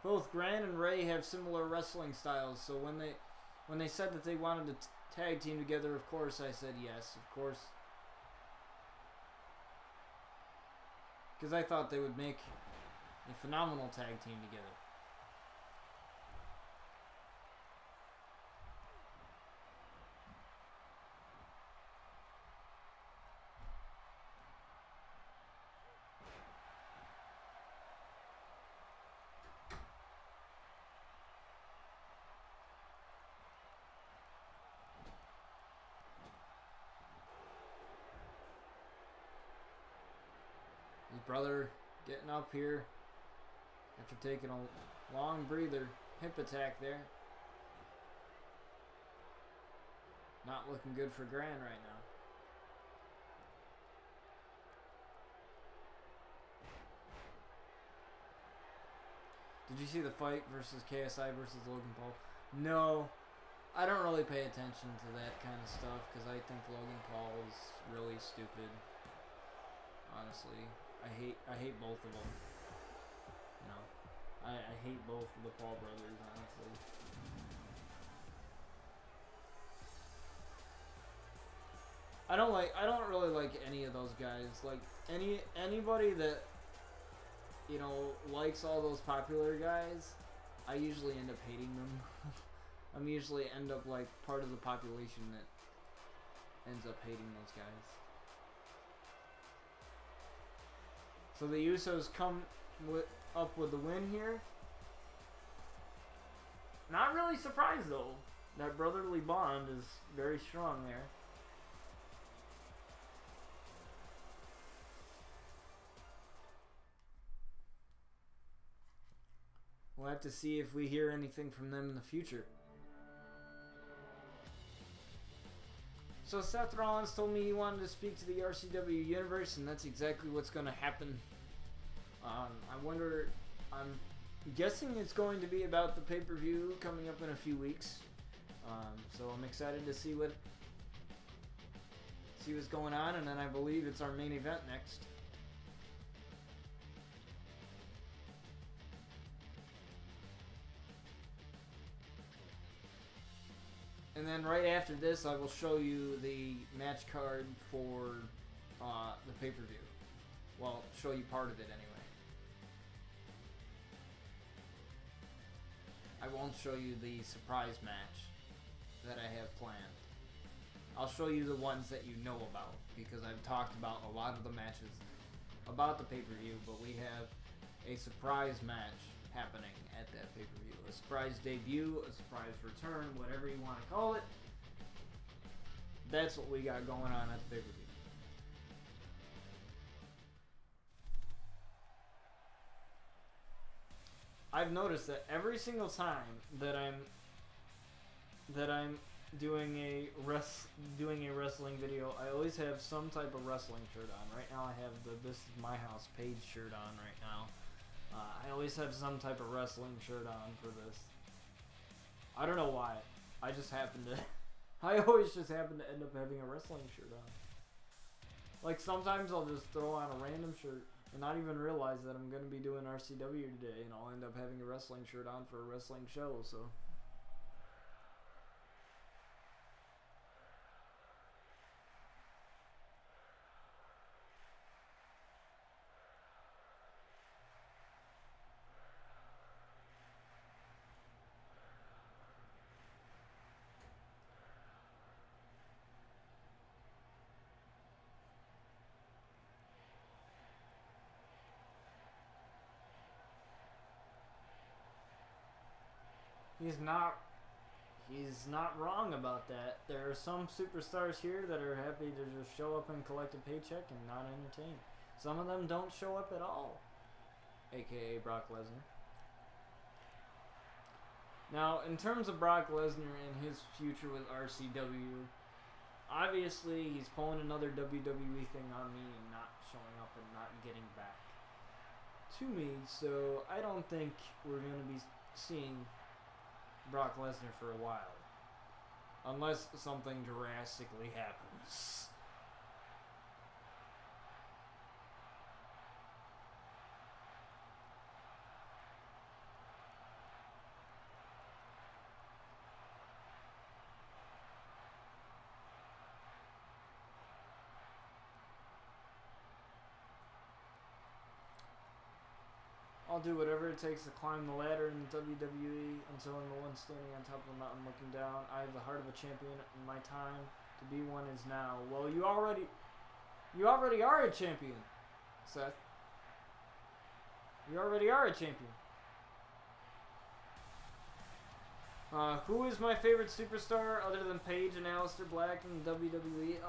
Both Gran and Ray have similar wrestling styles, so when they said that they wanted to tag team together, of course I said yes, of course. Because I thought they would make a phenomenal tag team together. Brother getting up here after taking a long breather. Hip attack there. Not looking good for Gran right now. Did you see the fight versus KSI versus Logan Paul? No. I don't really pay attention to that kind of stuff because I think Logan Paul is really stupid. Honestly. I hate both of them. You know, I hate both of the Paul brothers, honestly. I don't really like any of those guys. Like anybody that, you know, likes all those popular guys, I usually end up hating them. I'm usually end up like part of the population that ends up hating those guys. So the Usos come up with the win here. Not really surprised though. That brotherly bond is very strong there. We'll have to see if we hear anything from them in the future. So Seth Rollins told me he wanted to speak to the RCW universe, and that's exactly what's going to happen. I'm guessing it's going to be about the pay-per-view coming up in a few weeks. So I'm excited to see what's going on, and then I believe it's our main event next. And then right after this, I will show you the match card for the pay-per-view. Well, show you part of it anyway. I won't show you the surprise match that I have planned. I'll show you the ones that you know about, because I've talked about a lot of the matches about the pay-per-view, but we have a surprise match happening at that pay-per-view. A surprise debut, a surprise return, whatever you want to call it. That's what we got going on at the pay-per-view. I've noticed that every single time that I'm doing a wrestling video, I always have some type of wrestling shirt on. Right now I have the This Is My House page shirt on right now. I always have some type of wrestling shirt on for this. I don't know why. I just happen to I always just happen to end up having a wrestling shirt on. Like sometimes I'll just throw on a random shirt and not even realize that I'm going to be doing RCW today, and I'll end up having a wrestling shirt on for a wrestling show, so. He's not wrong about that. There are some superstars here that are happy to just show up and collect a paycheck and not entertain. Some of them don't show up at all, aka Brock Lesnar. Now, in terms of Brock Lesnar and his future with RCW, obviously he's pulling another WWE thing on me and not showing up and not getting back to me, so I don't think we're going to be seeing Brock Lesnar for a while, unless something drastically happens. I'll do whatever it takes to climb the ladder in the WWE until I'm the one standing on top of the mountain looking down. I have the heart of a champion, and my time to be one is now. Well, you already are a champion, Seth. You already are a champion. Who is my favorite superstar other than Paige and Aleister Black in the WWE?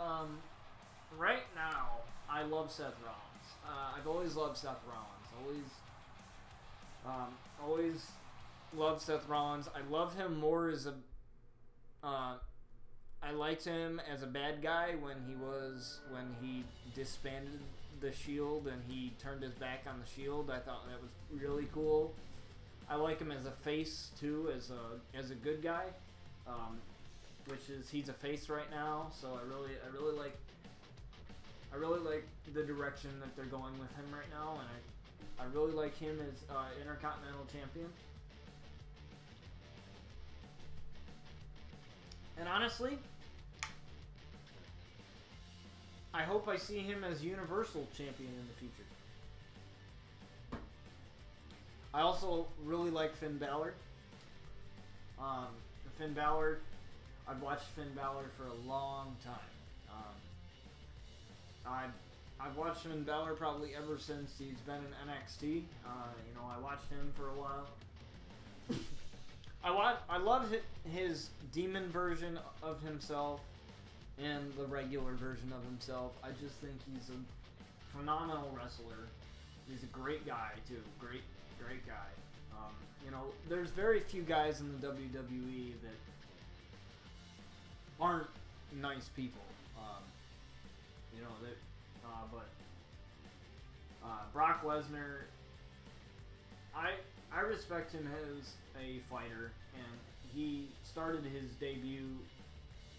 Right now, I love Seth Rollins. I've always loved Seth Rollins. Always loved Seth Rollins. I love him more as a. I liked him as a bad guy when he disbanded the Shield and he turned his back on the Shield. I thought that was really cool. I like him as a face too, as a good guy, which is he's a face right now. So I really like the direction that they're going with him right now, and I really like him as Intercontinental Champion. And honestly, I hope I see him as Universal Champion in the future. I also really like Finn Balor. I've watched Finn Balor for a long time. I've watched Finn Balor probably ever since he's been in NXT. I watched him for a while. I love his demon version of himself and the regular version of himself. I just think he's a phenomenal wrestler. He's a great guy too. Great guy. There's very few guys in the WWE that aren't nice people. Brock Lesnar, I respect him as a fighter, and he started his debut.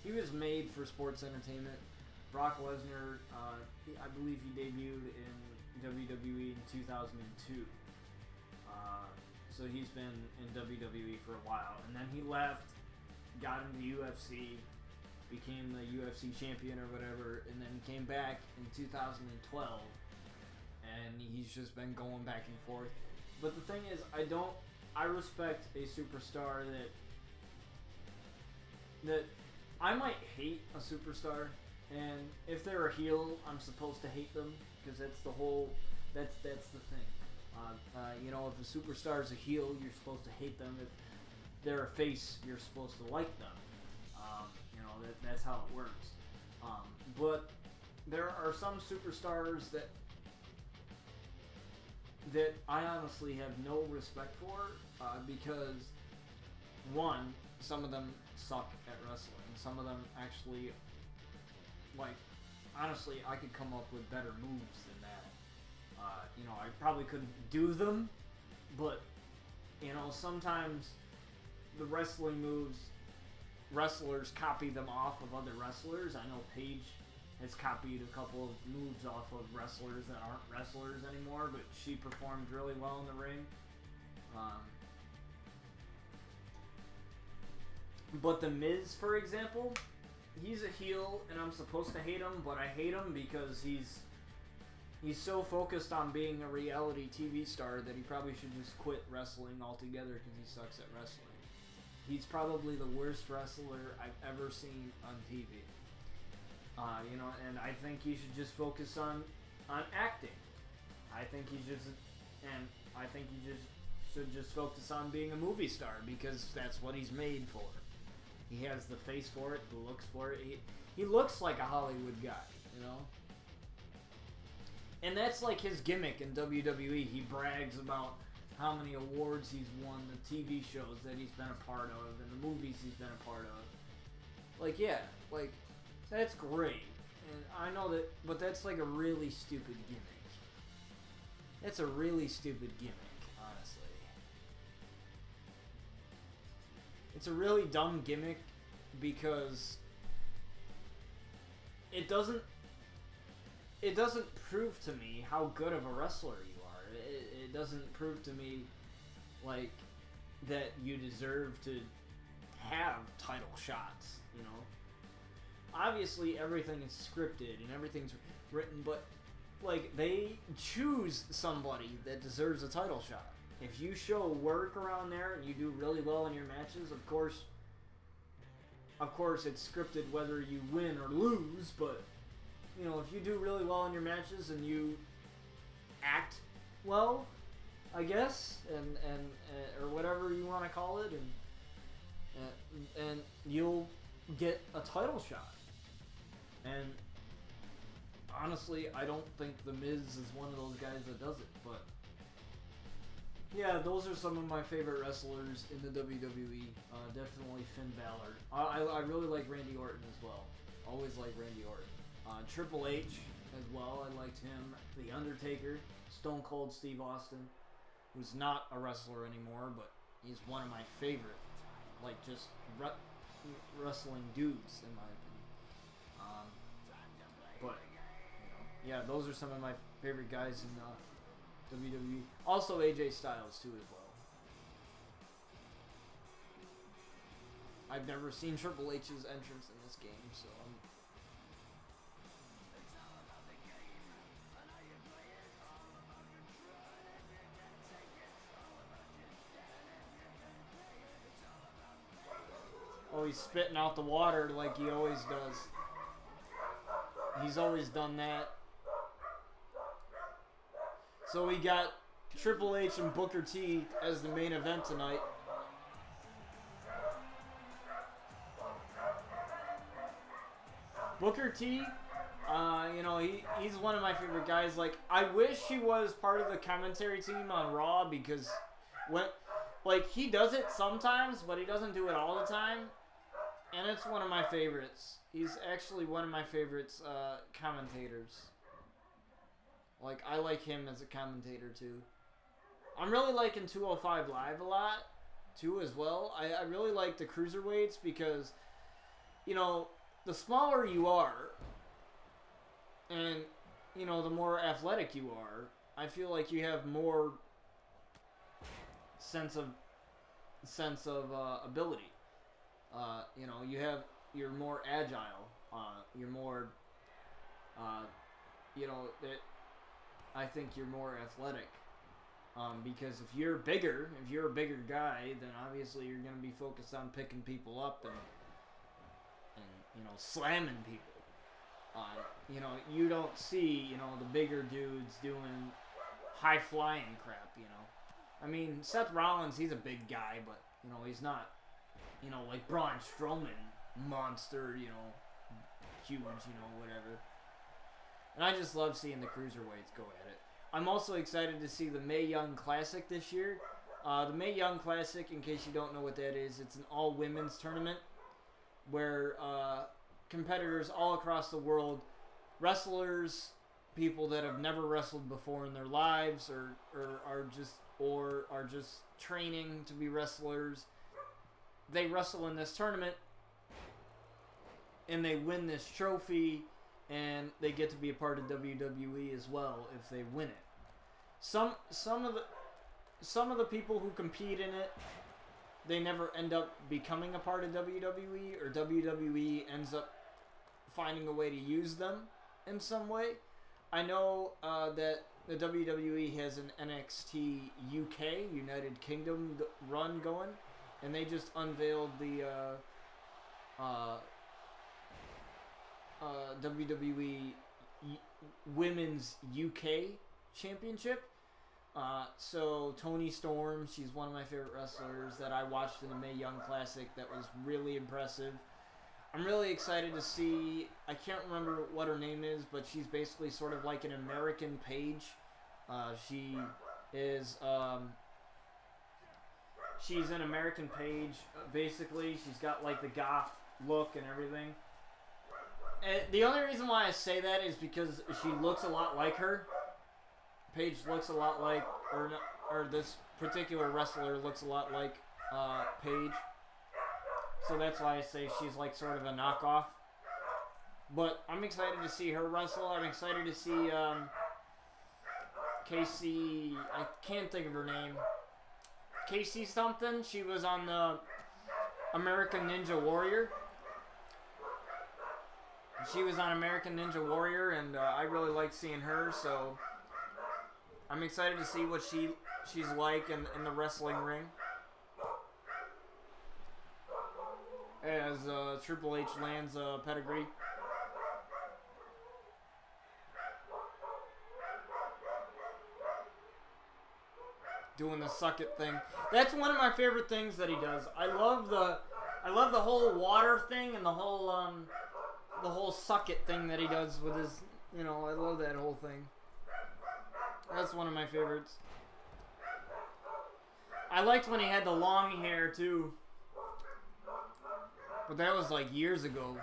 He was made for sports entertainment. Brock Lesnar, I believe he debuted in WWE in 2002. So he's been in WWE for a while, and then he left, got into UFC, became the UFC champion or whatever, and then he came back in 2012, and he's just been going back and forth. But the thing is, I respect a superstar that I might hate a superstar, and if they're a heel, I'm supposed to hate them, because that's the thing. If a superstar is a heel, you're supposed to hate them. If they're a face, you're supposed to like them. That's how it works. But there are some superstars that I honestly have no respect for, because one, some of them suck at wrestling. Some of them actually, honestly, I could come up with better moves than that. I probably couldn't do them, but sometimes the wrestling moves, wrestlers copy them off of other wrestlers. I know Paige has copied a couple of moves off of wrestlers that aren't wrestlers anymore, but she performed really well in the ring. But The Miz, for example, he's a heel, and I'm supposed to hate him, but I hate him because he's so focused on being a reality TV star that he probably should just quit wrestling altogether because he sucks at wrestling. He's probably the worst wrestler I've ever seen on TV. And I think he should just focus on acting. I think he should just focus on being a movie star, because that's what he's made for. He has the face for it, the looks for it. He looks like a Hollywood guy, you know? And that's like his gimmick in WWE. He brags about how many awards he's won, the TV shows that he's been a part of, and the movies he's been a part of. Like, yeah, like, that's great. And I know that, but that's like a really stupid gimmick. That's a really stupid gimmick, honestly. It's a really dumb gimmick because it doesn't prove to me how good of a wrestler you are. It doesn't prove to me, like, that you deserve to have title shots, you know? Obviously, everything is scripted and everything's written, but, like, they choose somebody that deserves a title shot. If you show work around there and you do really well in your matches, of course it's scripted whether you win or lose, but, you know, if you do really well in your matches and you act well, I guess, and or whatever you want to call it, and you'll get a title shot. And honestly, I don't think The Miz is one of those guys that does it, but yeah, those are some of my favorite wrestlers in the WWE. Definitely Finn Balor. I really like Randy Orton as well. Always like Randy Orton. Triple H as well. I liked him. The Undertaker. Stone Cold Steve Austin, who's not a wrestler anymore, but he's one of my favorite, like, just wrestling dudes, in my opinion. But, you know, yeah, those are some of my favorite guys in WWE. Also AJ Styles, too, as well. I've never seen Triple H's entrance in this game, so oh, he's spitting out the water like he always does. He's always done that. So we got Triple H and Booker T as the main event tonight. Booker T, you know, he's one of my favorite guys. Like, I wish he was part of the commentary team on Raw, because like, he does it sometimes, but he doesn't do it all the time. And it's one of my favorites. He's actually one of my favorites commentators. Like, I like him as a commentator, too. I'm really liking 205 Live a lot, too, as well. I really like the cruiserweights because, you know, the smaller you are, and, you know, the more athletic you are, I feel like you have more sense of ability. You know, you're more agile. You're more, you know, I think you're more athletic. Because if you're a bigger guy, then obviously you're going to be focused on picking people up and you know, slamming people. You know, you don't see, you know, the bigger dudes doing high flying crap, you know. I mean, Seth Rollins, he's a big guy, but, you know, he's not, you know, like Braun Strowman, monster, you know, huge, you know, whatever. And I just love seeing the cruiserweights go at it. I'm also excited to see the Mae Young Classic this year. The Mae Young Classic, in case you don't know what that is, it's an all-women's tournament where competitors all across the world, wrestlers, people that have never wrestled before in their lives, or are just training to be wrestlers, they wrestle in this tournament and they win this trophy, and they get to be a part of WWE as well if they win it. Some of the people who compete in it, they never end up becoming a part of WWE, or WWE ends up finding a way to use them in some way. I know that the WWE has an NXT UK, United Kingdom run going, and they just unveiled the WWE Women's UK Championship. So Toni Storm, she's one of my favorite wrestlers that I watched in the Mae Young Classic. That was really impressive. I'm really excited to see, I can't remember what her name is, but she's basically sort of like an American Paige. She is, she's an American Paige, basically. She's got like the goth look and everything. And the only reason why I say that is because she looks a lot like her. Paige looks a lot like, or this particular wrestler looks a lot like Paige. So that's why I say she's like sort of a knockoff. But I'm excited to see her wrestle. I'm excited to see Casey, I can't think of her name. Casey something. She was on the American Ninja Warrior. She was on American Ninja Warrior, and I really liked seeing her, so I'm excited to see what she's like in the wrestling ring. As Triple H lands a pedigree. Doing the suck it thing. That's one of my favorite things that he does. I love the whole water thing and the whole suck it thing that he does with his, you know, I love that whole thing. That's one of my favorites. I liked when he had the long hair too. But that was like years ago.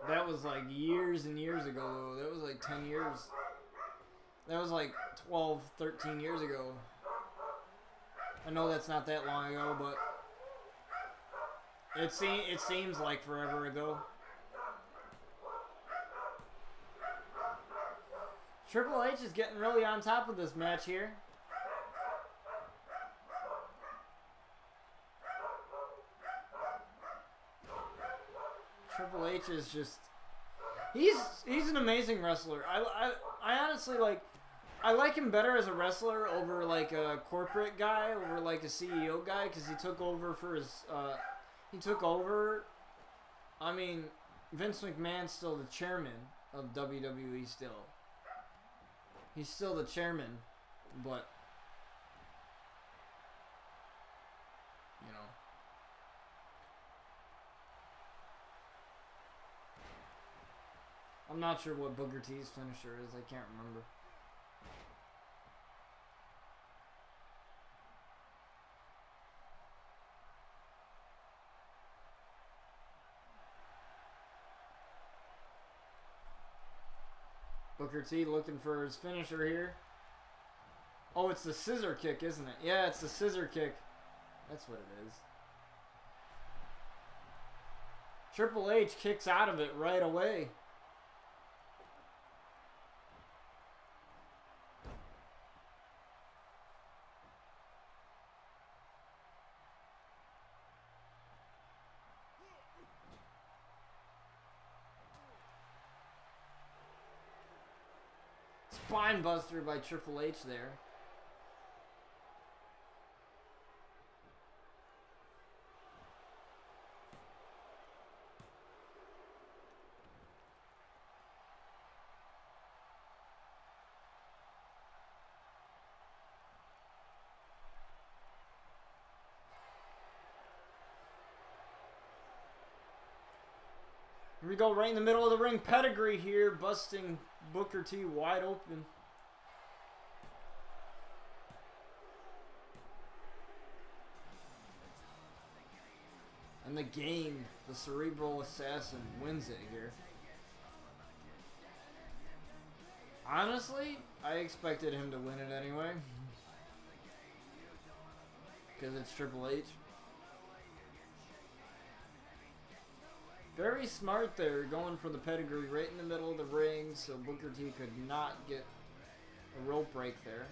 That was like years and years ago though. That was like 10 years. That was like 12, 13 years ago. I know that's not that long ago, but it seems like forever ago. Triple H is getting really on top of this match here. Triple H is just he's an amazing wrestler. I honestly I like him better as a wrestler over like a corporate guy, over like a CEO guy, because he took over for his I mean, Vince McMahon's still the chairman of WWE still. He's still the chairman, but you know. I'm not sure what Booker T's finisher is. I can't remember. Booker T looking for his finisher here. Oh, it's the scissor kick, isn't it? Yeah, it's the scissor kick. That's what it is. Triple H kicks out of it right away. Spine buster by Triple H there. Here we go, right in the middle of the ring. Pedigree here, busting Booker T wide open. And the game, the Cerebral Assassin, wins it here. Honestly, I expected him to win it anyway. Because it's Triple H. Very smart there, going for the pedigree right in the middle of the ring, so Booker T could not get a rope break there.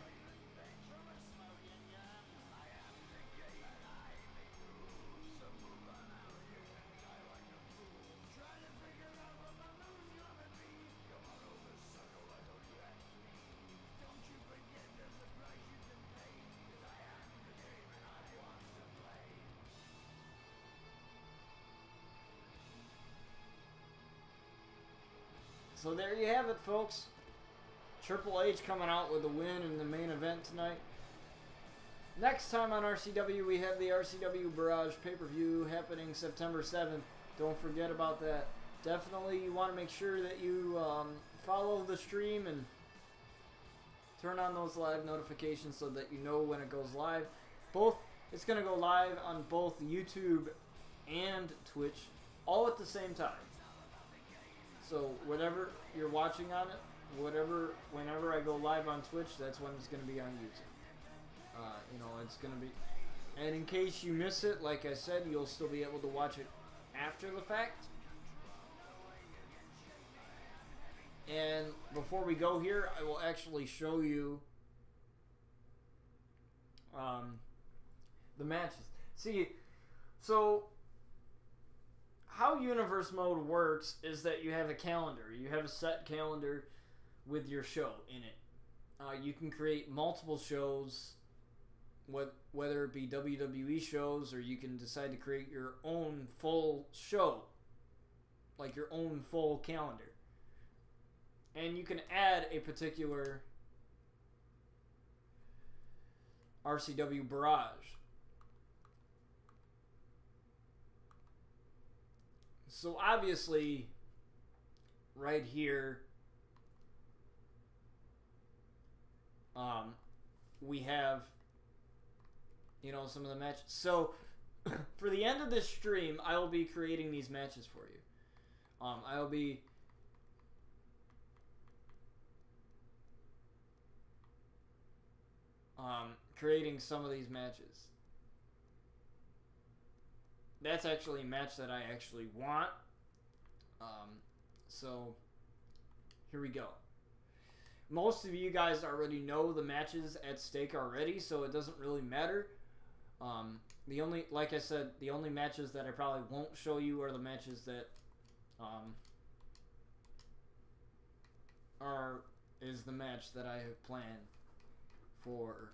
So there you have it, folks. Triple H coming out with a win in the main event tonight. Next time on RCW, we have the RCW Barrage pay-per-view happening September 7th. Don't forget about that. Definitely you want to make sure that you follow the stream and turn on those live notifications so that you know when it goes live. It's going to go live on both YouTube and Twitch all at the same time. So whatever you're watching on it, whenever I go live on Twitch, that's when it's going to be on YouTube. It's going to be... And in case you miss it, like I said, you'll still be able to watch it after the fact. And before we go here, I will actually show you the matches. See, so how Universe Mode works is that you have a calendar. You have a set calendar with your show in it. You can create multiple shows, whether it be WWE shows, or you can decide to create your own full show, like your own full calendar. And you can add a particular RCW Barrage. So obviously, right here, we have, some of the matches. So, for the end of this stream, I will be creating these matches for you. I will be creating some of these matches. That's actually a match that I actually want. So, here we go. Most of you guys already know the matches at stake already, so it doesn't really matter. Like I said, the only matches that I probably won't show you are the matches that is the match that I have planned for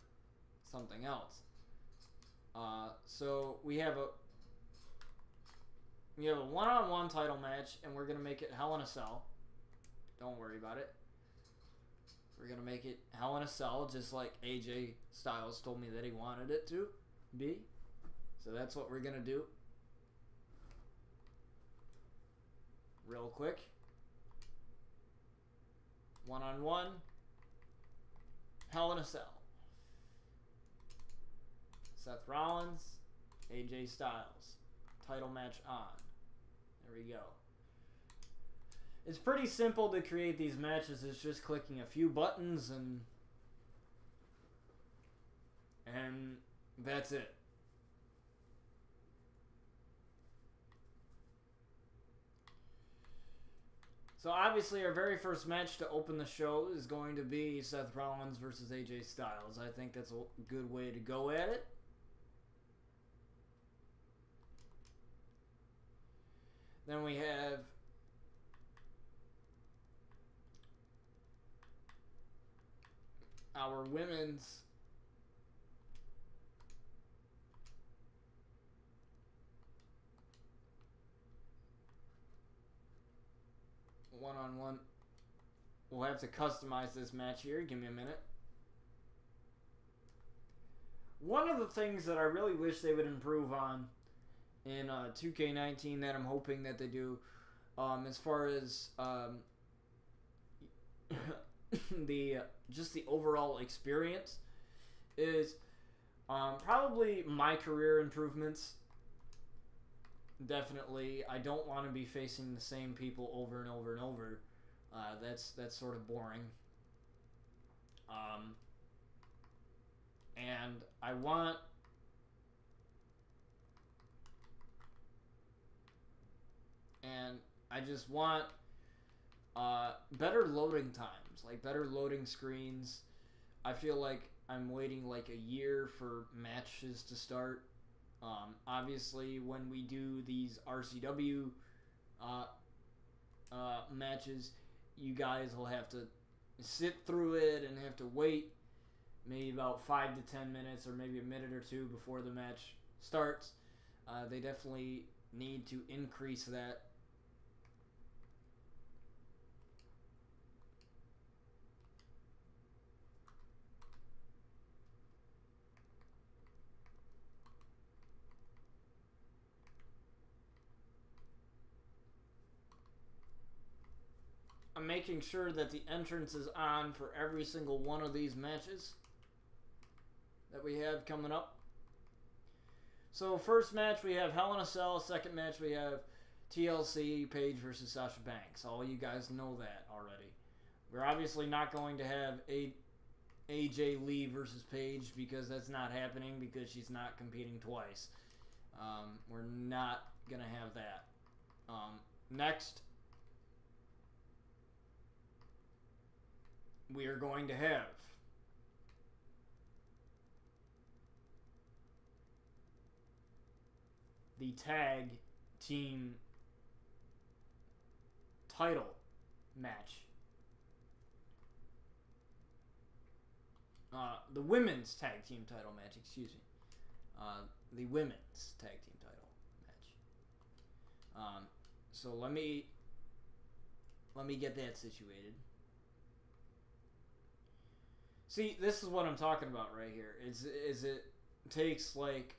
something else. So we have a one-on-one title match, and we're gonna make it Hell in a Cell. Don't worry about it. We're gonna make it Hell in a Cell, just like AJ Styles told me that he wanted it to be. So that's what we're gonna do. Real quick. One-on-one. Hell in a Cell. Seth Rollins, AJ Styles. Title match on. There we go. It's pretty simple to create these matches. It's just clicking a few buttons and that's it. So obviously our very first match to open the show is going to be Seth Rollins versus AJ Styles. I think that's a good way to go at it. Then we have our women's one-on-one. We'll have to customize this match here. Give me a minute. One of the things that I really wish they would improve on in 2K19 that I'm hoping that they do, as far as just the overall experience, is probably my career improvements. Definitely, I don't want to be facing the same people over and over and over. That's sort of boring. And I want I just want better loading times, like better loading screens. I feel like I'm waiting like a year for matches to start. Obviously, when we do these RCW matches, you guys will have to sit through it and have to wait maybe about 5 to 10 minutes or maybe a minute or two before the match starts. They definitely need to increase that. I'm making sure that the entrance is on for every single one of these matches that we have coming up. So first match we have Hell in a Cell. Second match we have TLC, Paige versus Sasha Banks. All you guys know that already. We're obviously not going to have AJ Lee versus Paige because that's not happening because she's not competing twice. We're not going to have that. Next, we are going to have the tag team title match. The women's tag team title match, excuse me. The women's tag team title match. So let me get that situated. See, this is what I'm talking about right here. Is it takes like,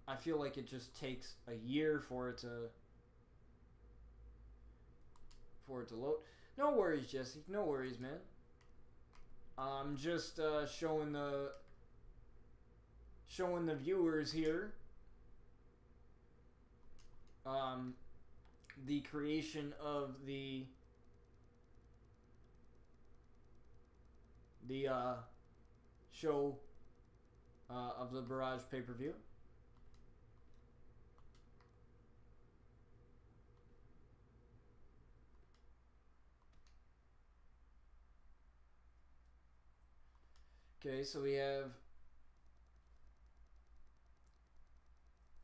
I feel like it just takes a year for it to load. No worries, Jesse. No worries, man. I'm just showing the viewers here the creation of the show of the Barrage pay-per-view. Okay, so we have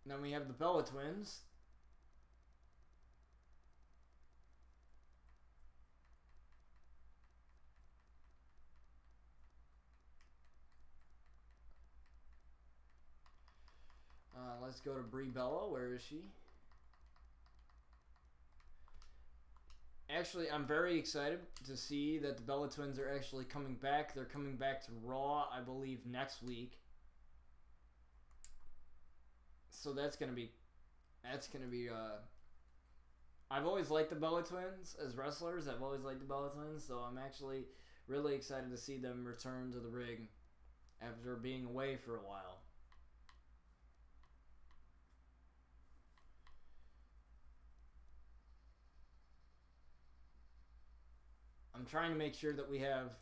the Bella Twins. Let's go to Brie Bella. Where is she? Actually, I'm very excited to see that the Bella Twins are actually coming back. They're coming back to Raw, I believe, next week. So that's gonna be. I've always liked the Bella Twins as wrestlers. I've always liked the Bella Twins, so I'm actually really excited to see them return to the ring after being away for a while. I'm trying to make sure that we have.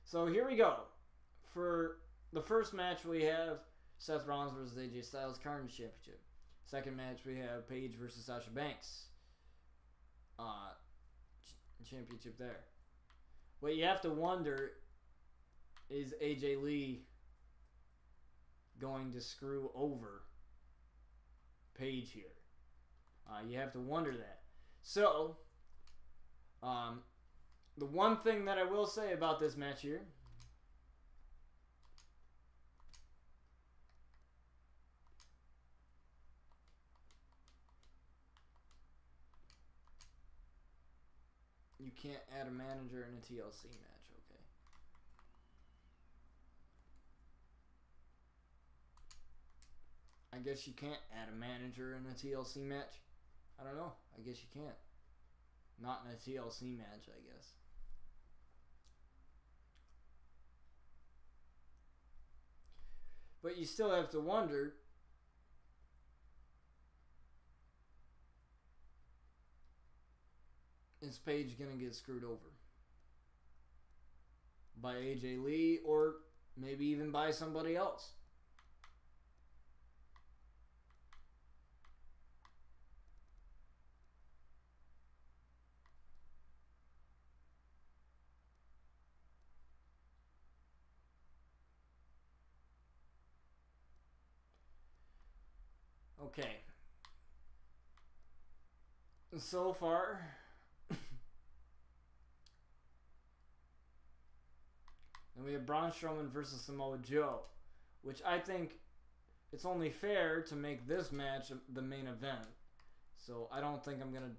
So here we go. For the first match, we have Seth Rollins versus AJ Styles, Carnage Championship. Second match, we have Paige versus Sasha Banks. Championship there. What you have to wonder is AJ Lee going to screw over Paige here? You have to wonder that. So, the one thing that I will say about this match here, you can't add a manager in a TLC match, okay? I guess you can't add a manager in a TLC match. I don't know. I guess you can't. Not in a TLC match, I guess. But you still have to wonder, is Paige going to get screwed over by AJ Lee or maybe even by somebody else? Okay. So far, then we have Braun Strowman versus Samoa Joe, which I think it's only fair to make this match the main event. So I don't think I'm gonna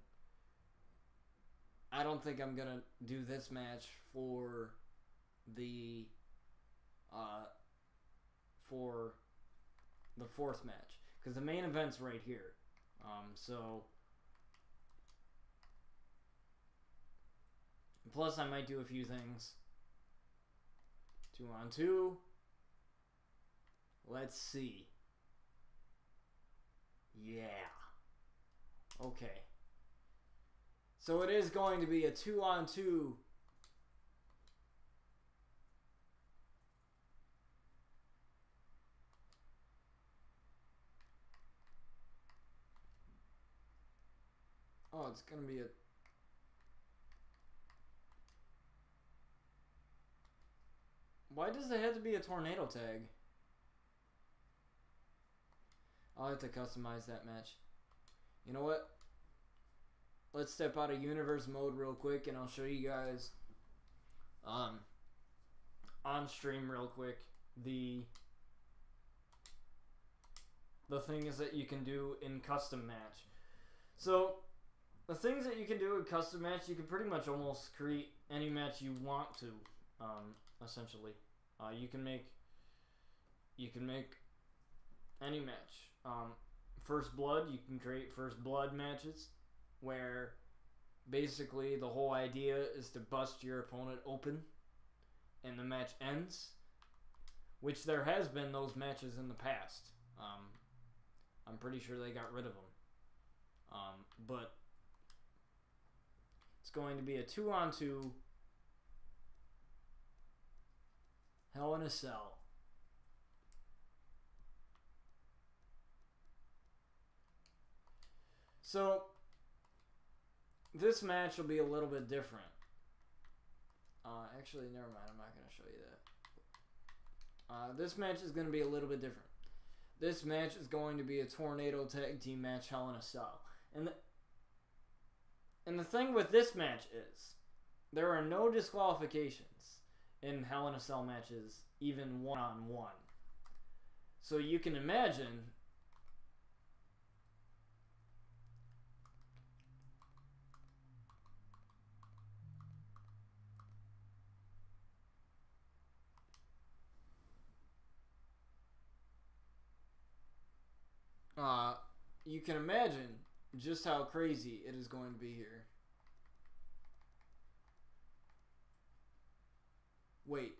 do this match for the fourth match, because the main event's right here. So Plus, I might do a few things. 2-on-2. Let's see. Yeah. Okay. So it is going to be a 2-on-2. Oh, it's going to be a... Why does it have to be a tornado tag? I'll have to customize that match. You know what? Let's step out of universe mode real quick and I'll show you guys on stream real quick the things that you can do in custom match. So the things that you can do in custom match, you can pretty much almost create any match you want to, essentially. You can make any match. First Blood, you can create First Blood matches where basically the whole idea is to bust your opponent open and the match ends, which there has been those matches in the past. I'm pretty sure they got rid of them. But it's going to be a 2-on-2 Hell in a Cell. So this match will be a little bit different. Actually, never mind. I'm not going to show you that. This match is going to be a little bit different. This match is going to be a Tornado Tag Team match, Hell in a Cell. And the thing with this match is, there are no disqualifications in Hell in a Cell matches, even one-on-one. So you can imagine... you can imagine just how crazy it is going to be here. Wait.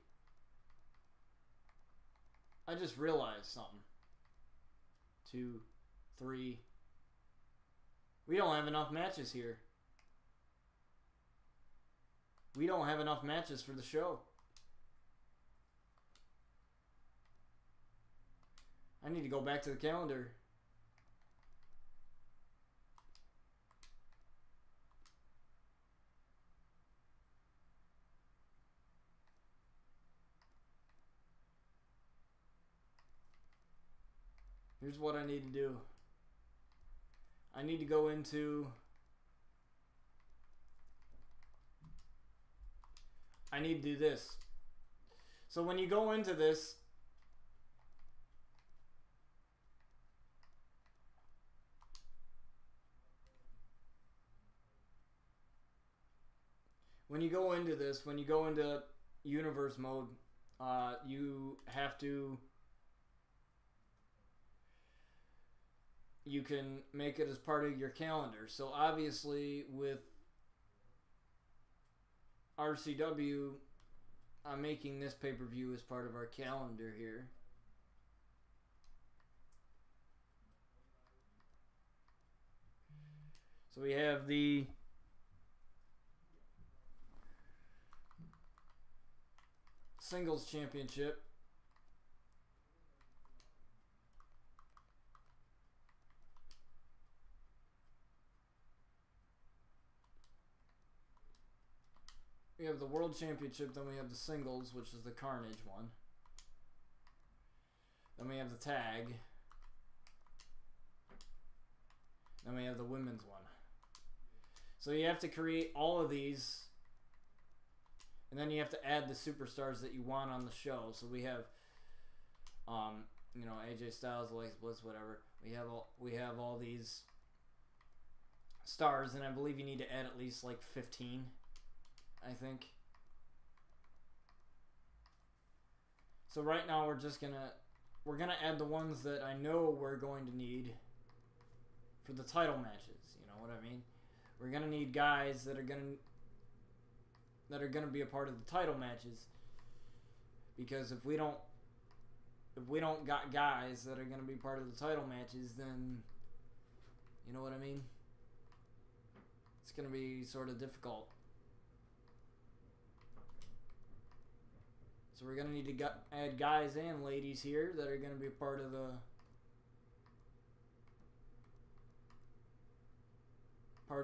I just realized something. 2, 3. We don't have enough matches here. We don't have enough matches for the show. I need to go back to the calendar. Here's what I need to do. I need to go into... I need to do this. So when you go into this... When you go into this, when you go into universe mode, you have to... You can make it as part of your calendar. So obviously with RCW, I'm making this pay-per-view as part of our calendar here. So we have the Singles Championship. We have the World Championship, then we have the Singles, which is the Carnage one. Then we have the Tag. Then we have the Women's one. So you have to create all of these, and then you have to add the superstars that you want on the show. So we have, you know, AJ Styles, Alexa Bliss, whatever. We have all these stars, and I believe you need to add at least like 15. I think. So right now we're gonna add the ones that I know we're going to need for the title matches. You know what I mean? We're gonna need guys that are gonna that are going to be a part of the title matches. Because if we don't got guys that are going to be part of the title matches, then you know what I mean? It's going to be sort of difficult. So we're going to need to add guys and ladies here that are going to be part of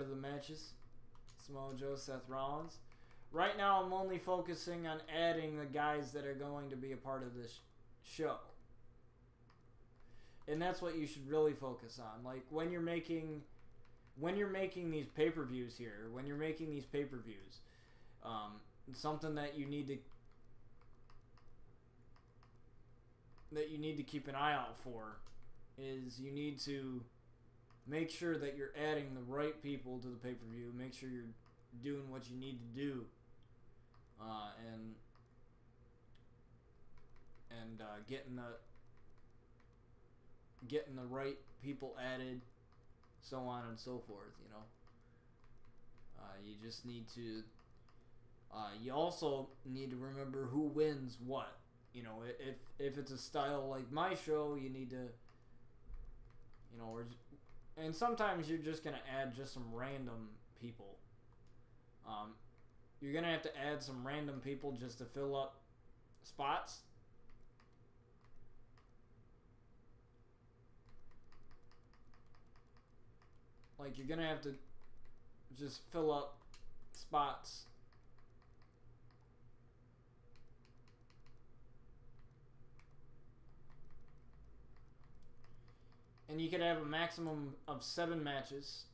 the matches. Samoa Joe, Seth Rollins. Right now I'm only focusing on adding the guys that are going to be a part of this show. And that's what you should really focus on. Like when you're making these pay-per-views here, something that you need to keep an eye out for is you need to make sure that you're adding the right people to the pay-per-view. Make sure you're doing what you need to do, and getting the right people added, so on and so forth. You know, you just need to. You also need to remember who wins what. You know, if it's a style like my show, you need to. You know, and sometimes you're just gonna add just some random people. You're gonna have to add some random people just to fill up spots. Like you're gonna have to just fill up spots. And you could have a maximum of 7 matches.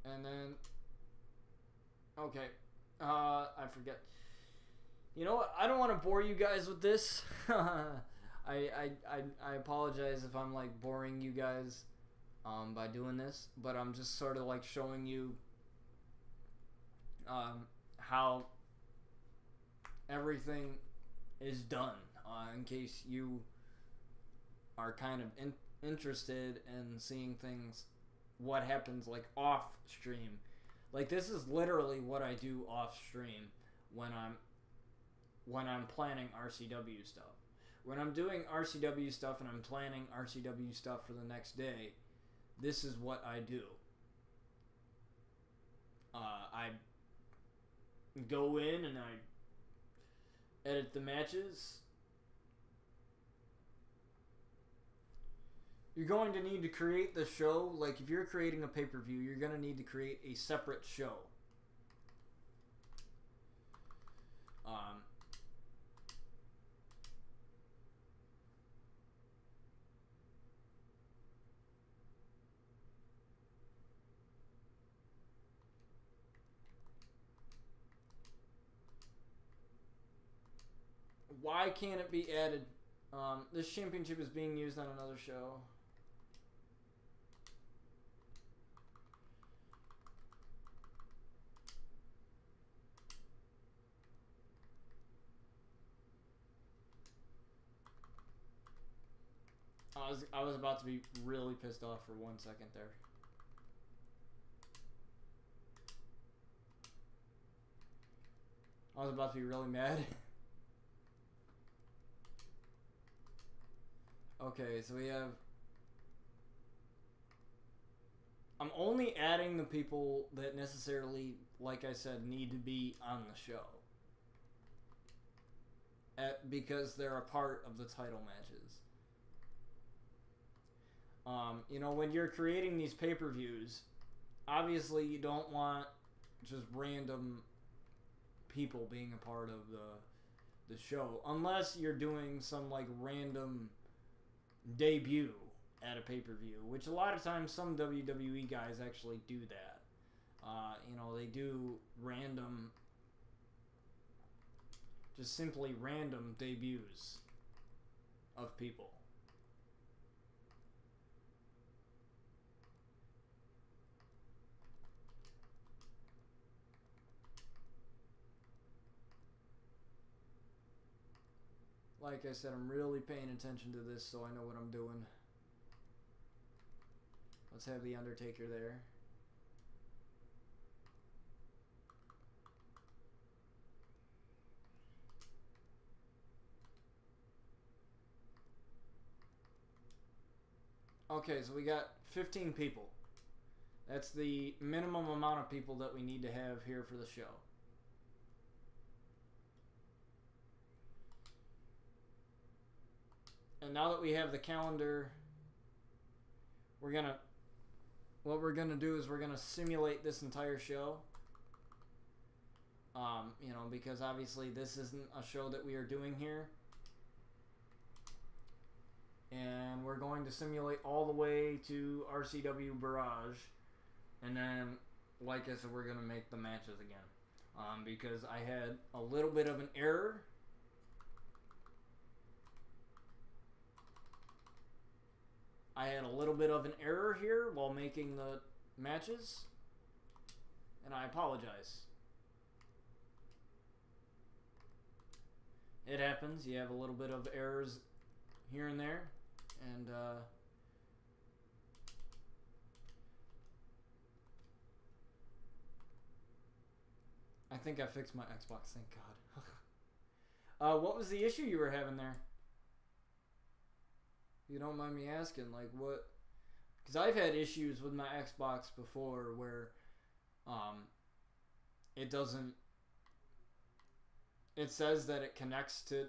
And then, okay, I forget. You know what? I don't want to bore you guys with this. I apologize if I'm like boring you guys by doing this, but I'm just sort of like showing you how everything is done, in case you are kind of interested in seeing things, what happens like off stream. Like this is literally what I do off stream when I'm planning RCW stuff. When I'm doing RCW stuff and I'm planning RCW stuff for the next day, this is what I do. I go in and I edit the matches. You're going to need to create the show. Like if you're creating a pay-per-view, you're going to need to create a separate show. Why can't it be added? This championship is being used on another show. I was about to be really pissed off for 1 second there. I was about to be really mad. Okay, so we have... I'm only adding the people that necessarily, like I said, need to be on the show. Because they're a part of the title matches. You know, when you're creating these pay-per-views, obviously you don't want just random people being a part of the show. Unless you're doing some, like, random debut at a pay-per-view, which a lot of times some WWE guys actually do that. You know, they do random, just simply random debuts of people. Like I said, I'm really paying attention to this so I know what I'm doing. Let's have the Undertaker there. Okay, so we got 15 people. That's the minimum amount of people that we need to have here for the show. And now that we have the calendar, what we're gonna do is we're gonna simulate this entire show. You know, because obviously this isn't a show that we are doing here. And we're going to simulate all the way to RCW Barrage. And then, like I said, we're going to make the matches again. Because I had a little bit of an error. I had a little bit of an error here while making the matches. And I apologize. It happens. You have a little bit of errors here and there. And, I think I fixed my Xbox, thank God. What was the issue you were having there? You don't mind me asking, like, what? Because I've had issues with my Xbox before where, it doesn't, it says that it connects to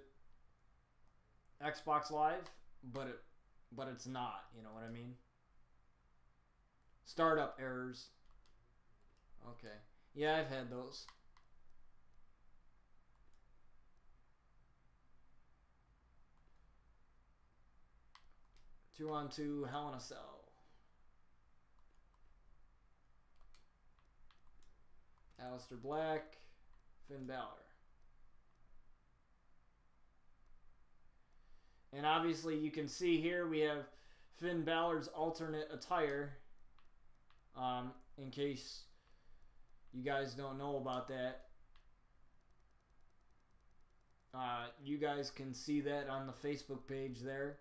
Xbox Live, but it's not, you know what I mean? Startup errors. Okay. Yeah, I've had those. Two on two, Hell in a Cell. Aleister Black, Finn Balor. And obviously you can see here we have Finn Balor's alternate attire. In case you guys don't know about that. You guys can see that on the Facebook page there.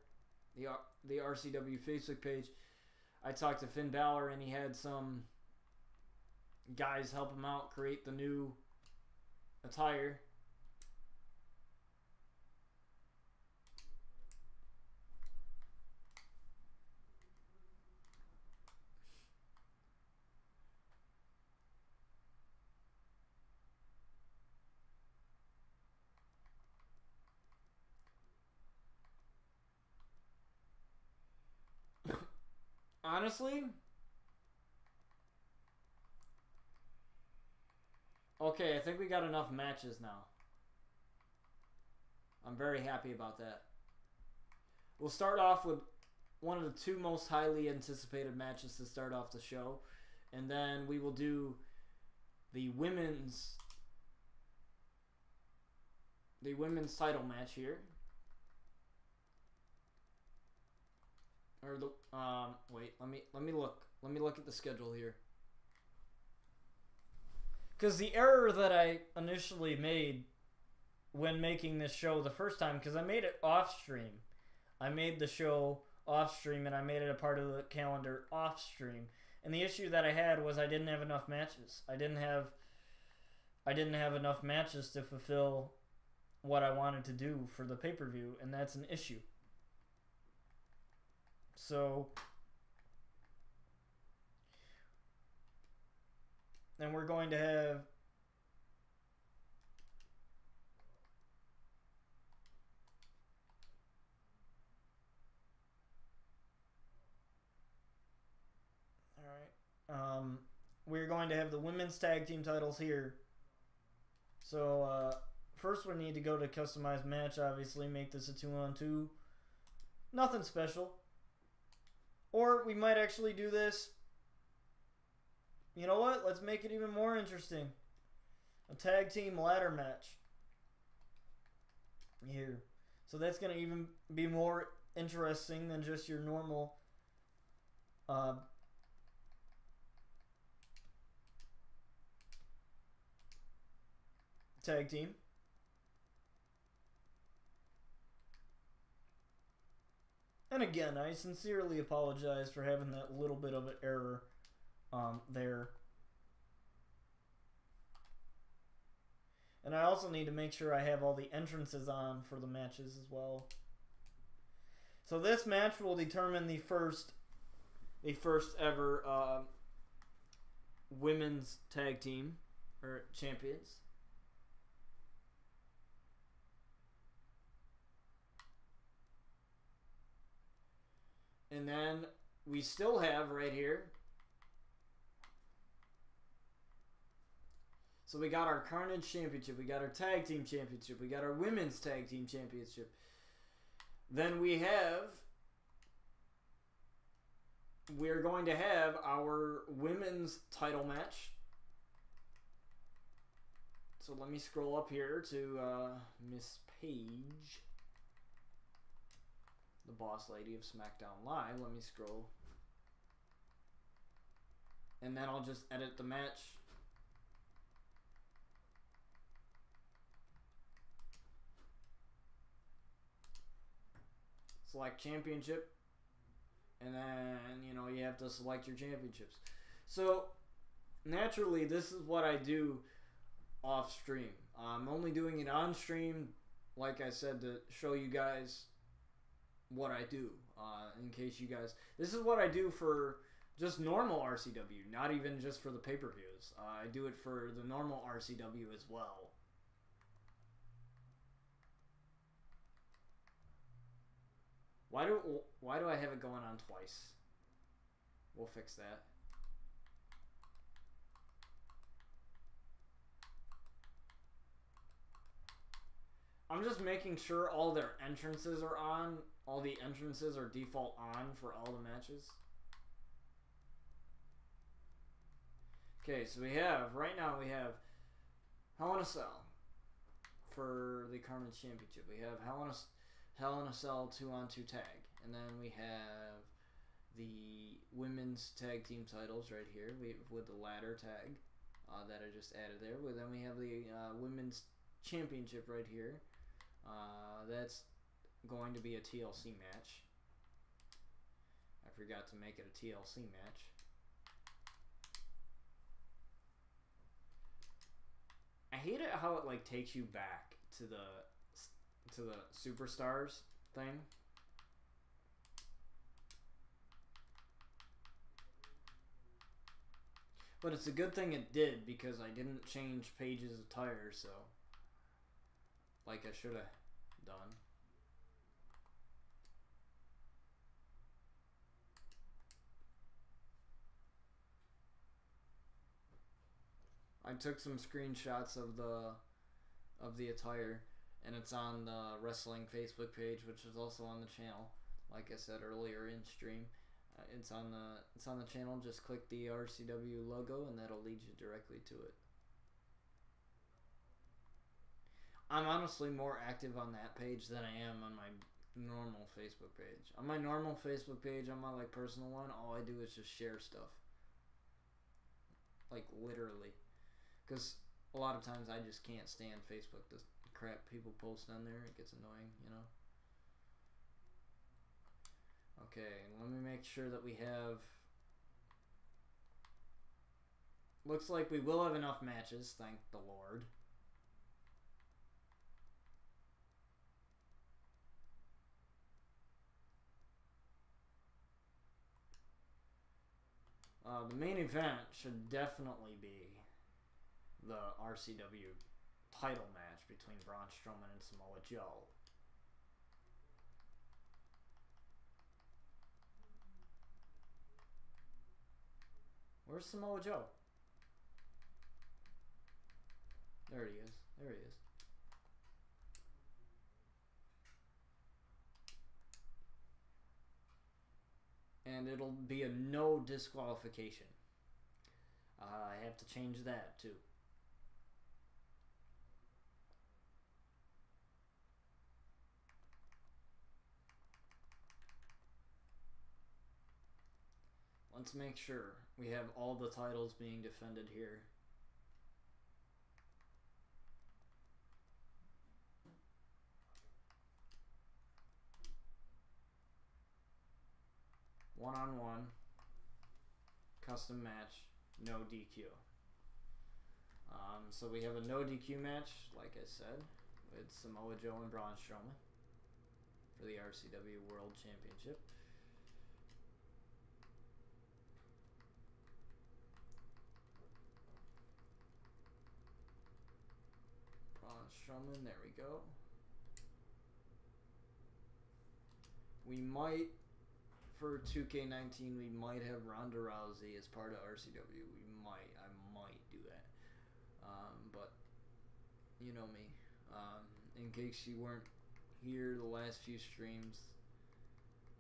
The RCW Facebook page. I talked to Finn Balor and he had some guys help him out create the new attire. Honestly, okay, I think we got enough matches now. I'm very happy about that. We'll start off with one of the two most highly anticipated matches to start off the show. And then we will do the women's title match here. Or the wait, let me look at the schedule here. Cuz the error that I initially made when making this show the first time, cuz I made it off stream. I made the show off stream and I made it a part of the calendar off stream. And the issue that I had was I didn't have enough matches. I didn't have enough matches to fulfill what I wanted to do for the pay-per-view, and that's an issue. So, then we're going to have we're going to have the women's tag team titles here. So, first we need to go to customized match, obviously, make this a 2-on-2. Nothing special. Or we might actually do this. You know what? Let's make it even more interesting. A tag team ladder match. Here. So that's going to even be more interesting than just your normal tag team. And again, I sincerely apologize for having that little bit of an error there. And I also need to make sure I have all the entrances on for the matches as well. So this match will determine the first ever women's tag team or champions. And then we still have right here. So we got our Carnage Championship, we got our Tag Team Championship, we got our Women's Tag Team Championship. Then we're going to have our women's title match. So let me scroll up here to Miss Paige, the boss lady of SmackDown Live. Let me scroll. And then I'll just edit the match. Select championship. And then, you know, you have to select your championships. So, naturally, this is what I do off stream. I'm only doing it on stream, like I said, to show you guys what I do. In case you guys... This is what I do for just normal RCW, not even just for the pay-per-views. I do it for the normal RCW as well. Why do I have it going on twice? We'll fix that. I'm just making sure all their entrances are on. All the entrances are default on for all the matches. Okay, so right now we have Hell in a Cell for the Carnage Championship. We have Hell in a Cell 2-on-2 tag. And then we have the women's tag team titles right here with the ladder tag that I just added there. But then we have the women's championship right here. That's going to be a TLC match. I forgot to make it a TLC match. I hate it how it like takes you back to the Superstars thing. But it's a good thing it did, because I didn't change Paige's attire, so like I should have done. I took some screenshots of the attire, and it's on the wrestling Facebook page, which is also on the channel. Like I said earlier in stream, it's on the channel. Just click the RCW logo, and that'll lead you directly to it. I'm honestly more active on that page than I am on my normal Facebook page. On my normal Facebook page, on my like personal one, all I do is just share stuff. Like literally. Because a lot of times I just can't stand Facebook. The crap people post on there, it gets annoying, you know. Okay, let me make sure that we have... Looks like we will have enough matches, thank the Lord. The main event should definitely be the RCW title match between Braun Strowman and Samoa Joe. Where's Samoa Joe? There he is. There he is. And it'll be a no disqualification. I have to change that too. Let's make sure we have all the titles being defended here. 6-on-1 custom match, no DQ. So we have a no DQ match, like I said, with Samoa Joe and Braun Strowman for the RCW World Championship. Braun Strowman, there we go. We might, for 2K19, we might have Ronda Rousey as part of RCW. I might do that. But, you know me. In case you weren't here the last few streams,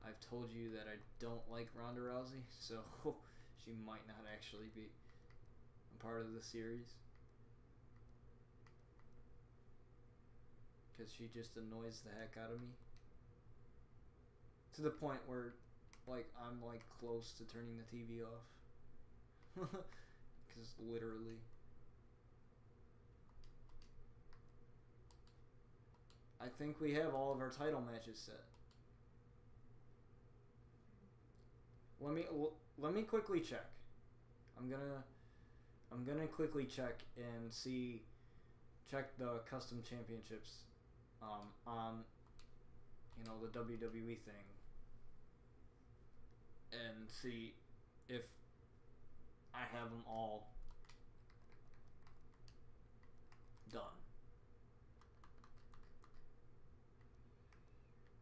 I've told you that I don't like Ronda Rousey, so she might not actually be a part of the series. Because she just annoys the heck out of me. To the point where, like, I'm, like, close to turning the TV off. Because literally. I think we have all of our title matches set. Let me quickly check. I'm gonna quickly check and check the custom championships on, you know, the WWE thing, and see if I have them all done.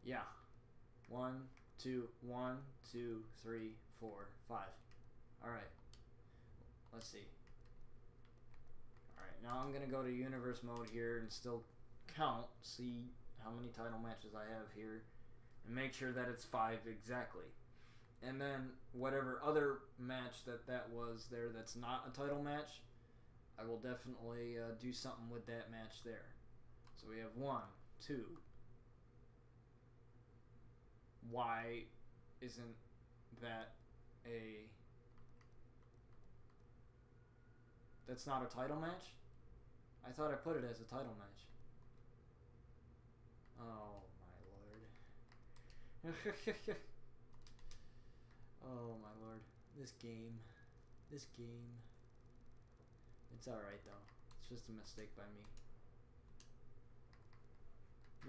Yeah. 1, 2, 1, 2, 3, 4, 5. Alright. Let's see. Alright, now I'm gonna go to universe mode here and still count, see how many title matches I have here, and make sure that it's 5 exactly. And then whatever other match that was there that's not a title match, I will definitely do something with that match there. So we have 1, 2. Why isn't that that's not a title match? I thought I put it as a title match. Oh my lord. Oh my lord. This game. It's alright though. It's just a mistake by me.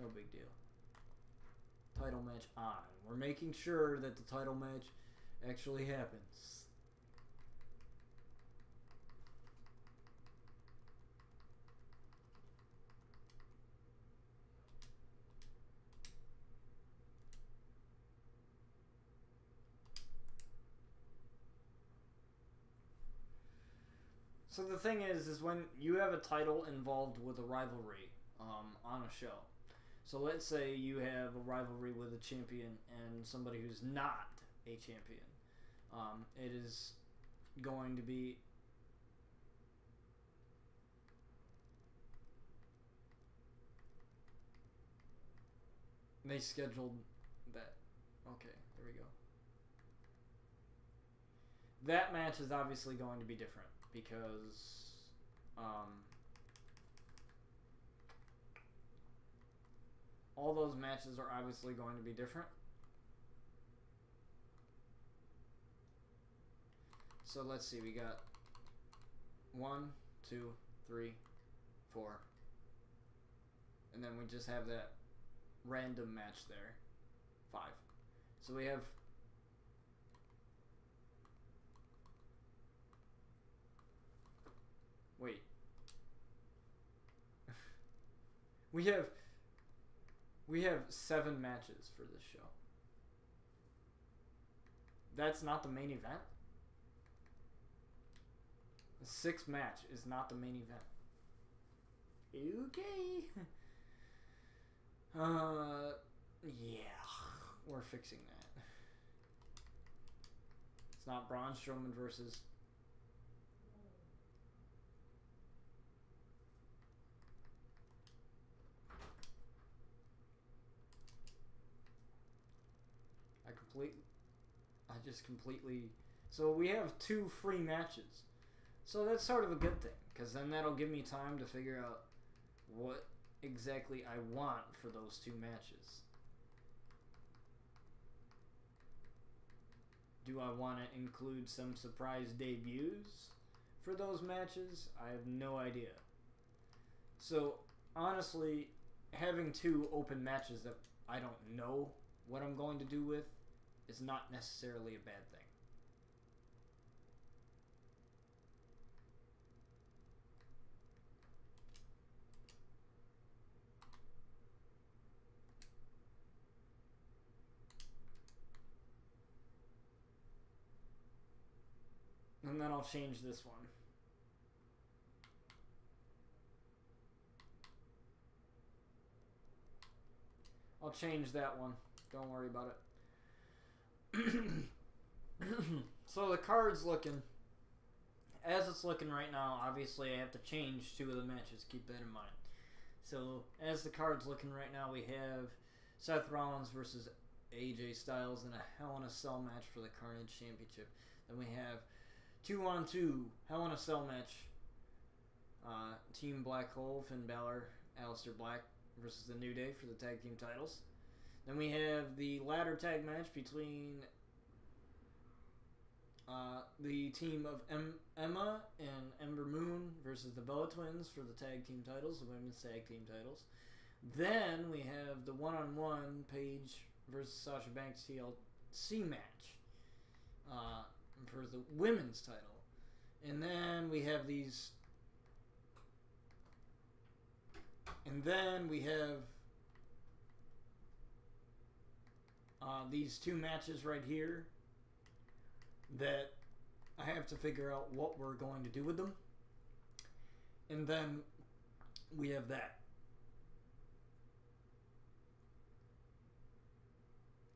No big deal. Title match on. We're making sure that the title match actually happens. So the thing is when you have a title involved with a rivalry on a show. So let's say you have a rivalry with a champion and somebody who's not a champion. It is going to be they scheduled that. Okay, there we go. That match is obviously going to be different because all those matches are obviously going to be different. So let's see, we got 1, 2, 3, 4. And then we just have that random match there. 5. So we have wait. We have 7 matches for this show. That's not the main event? The 6th match is not the main event. Okay. Yeah. We're fixing that. It's not Braun Strowman versus... I just completely... So we have 2 free matches. So that's sort of a good thing, because then that'll give me time to figure out what exactly I want for those 2 matches. Do I want to include some surprise debuts for those matches? I have no idea. So, honestly, having 2 open matches that I don't know what I'm going to do with is not necessarily a bad thing. And then I'll change this one. I'll change that one. Don't worry about it. So the card's looking. As it's looking right now, obviously I have to change 2 of the matches. Keep that in mind. So as the card's looking right now, we have Seth Rollins versus AJ Styles in a Hell in a Cell match for the Carnage Championship. Then we have 2-on-2 Hell in a Cell match. Team Black Hole, Finn Balor, Aleister Black versus the New Day for the tag team titles. Then we have the ladder tag match between the team of Emma and Ember Moon versus the Bella Twins for the tag team titles, the women's tag team titles. Then we have the one-on-one Paige versus Sasha Banks TLC match for the women's title. And then we have these... And then we have these 2 matches right here that I have to figure out what we're going to do with them. And then we have that.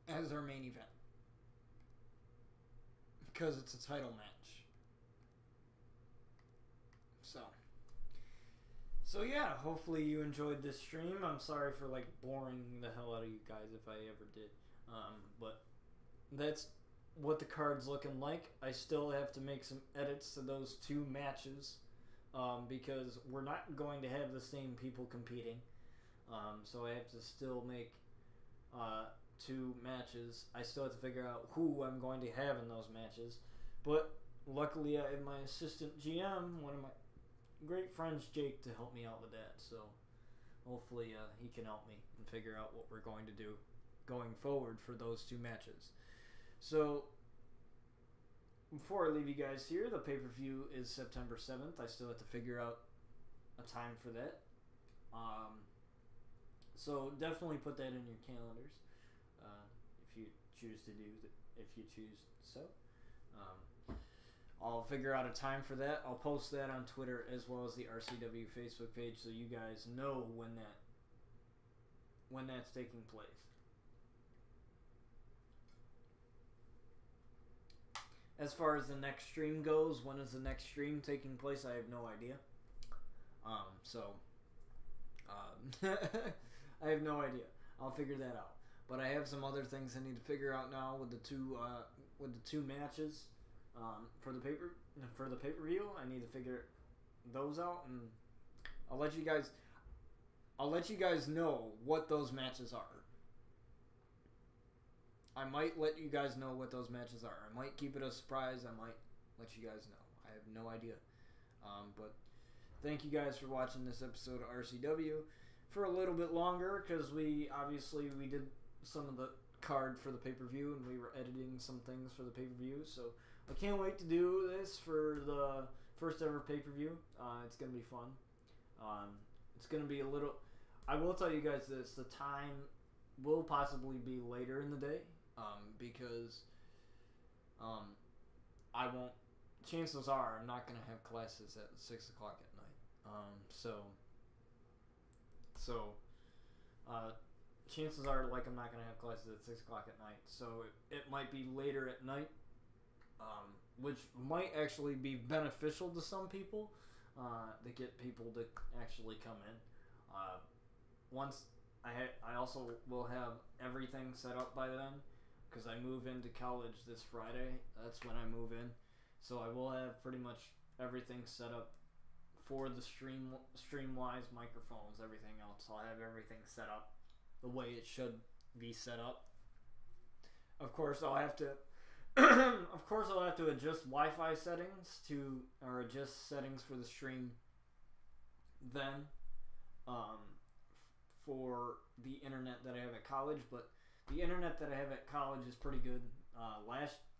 As our main event. Because it's a title match. So yeah, hopefully you enjoyed this stream. I'm sorry for like boring the hell out of you guys if I ever did. But that's what the card's looking like. I still have to make some edits to those 2 matches because we're not going to have the same people competing. So I have to still make 2 matches. I still have to figure out who I'm going to have in those matches. But luckily I have my assistant GM, one of my great friends, Jake, to help me out with that. So hopefully he can help me and figure out what we're going to do going forward for those 2 matches. So before I leave you guys here, the pay-per-view is September 7th. I still have to figure out a time for that. So definitely put that in your calendars if you choose to do if you choose so. I'll figure out a time for that. I'll post that on Twitter as well as the RCW Facebook page so you guys know when that's taking place. As far as the next stream goes, when is the next stream taking place? I have no idea. I have no idea. I'll figure that out. But I have some other things I need to figure out now with the 2 matches. For the pay-per-view, I need to figure those out, and I'll let you guys know what those matches are. I might let you guys know what those matches are. I might keep it a surprise. I might let you guys know. I have no idea. But thank you guys for watching this episode of RCW for a little bit longer because we did some of the card for the pay-per-view and we were editing some things for the pay-per-view, so I can't wait to do this for the first ever pay-per-view. It's going to be fun. It's going to be a little... I will tell you guys this. The time will possibly be later in the day because I won't... Chances are I'm not going to have classes at 6 o'clock at night. Chances are like I'm not going to have classes at 6 o'clock at night. So it might be later at night. Which might actually be beneficial to some people to get people to actually come in. Once I also will have everything set up by then because I move into college this Friday. That's when I move in, so I will have pretty much everything set up for the stream-wise, microphones, everything else. I'll have everything set up the way it should be set up. Of course, I'll have to Of course, I'll have to adjust Wi-Fi settings or adjust settings for the stream then for the internet that I have at college. But the internet that I have at college is pretty good.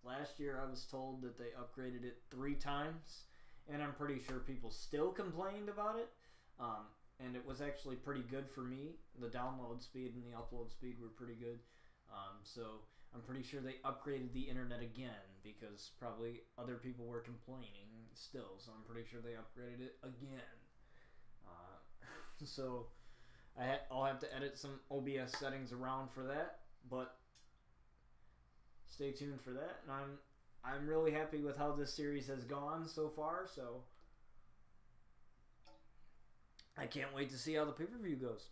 Last year I was told that they upgraded it 3 times, and I'm pretty sure people still complained about it. And it was actually pretty good for me. The download speed and the upload speed were pretty good. So I'm pretty sure they upgraded the internet again because probably other people were complaining still. So I'm pretty sure they upgraded it again. So I'll have to edit some OBS settings around for that. But stay tuned for that. And I'm really happy with how this series has gone so far. So I can't wait to see how the pay-per-view goes.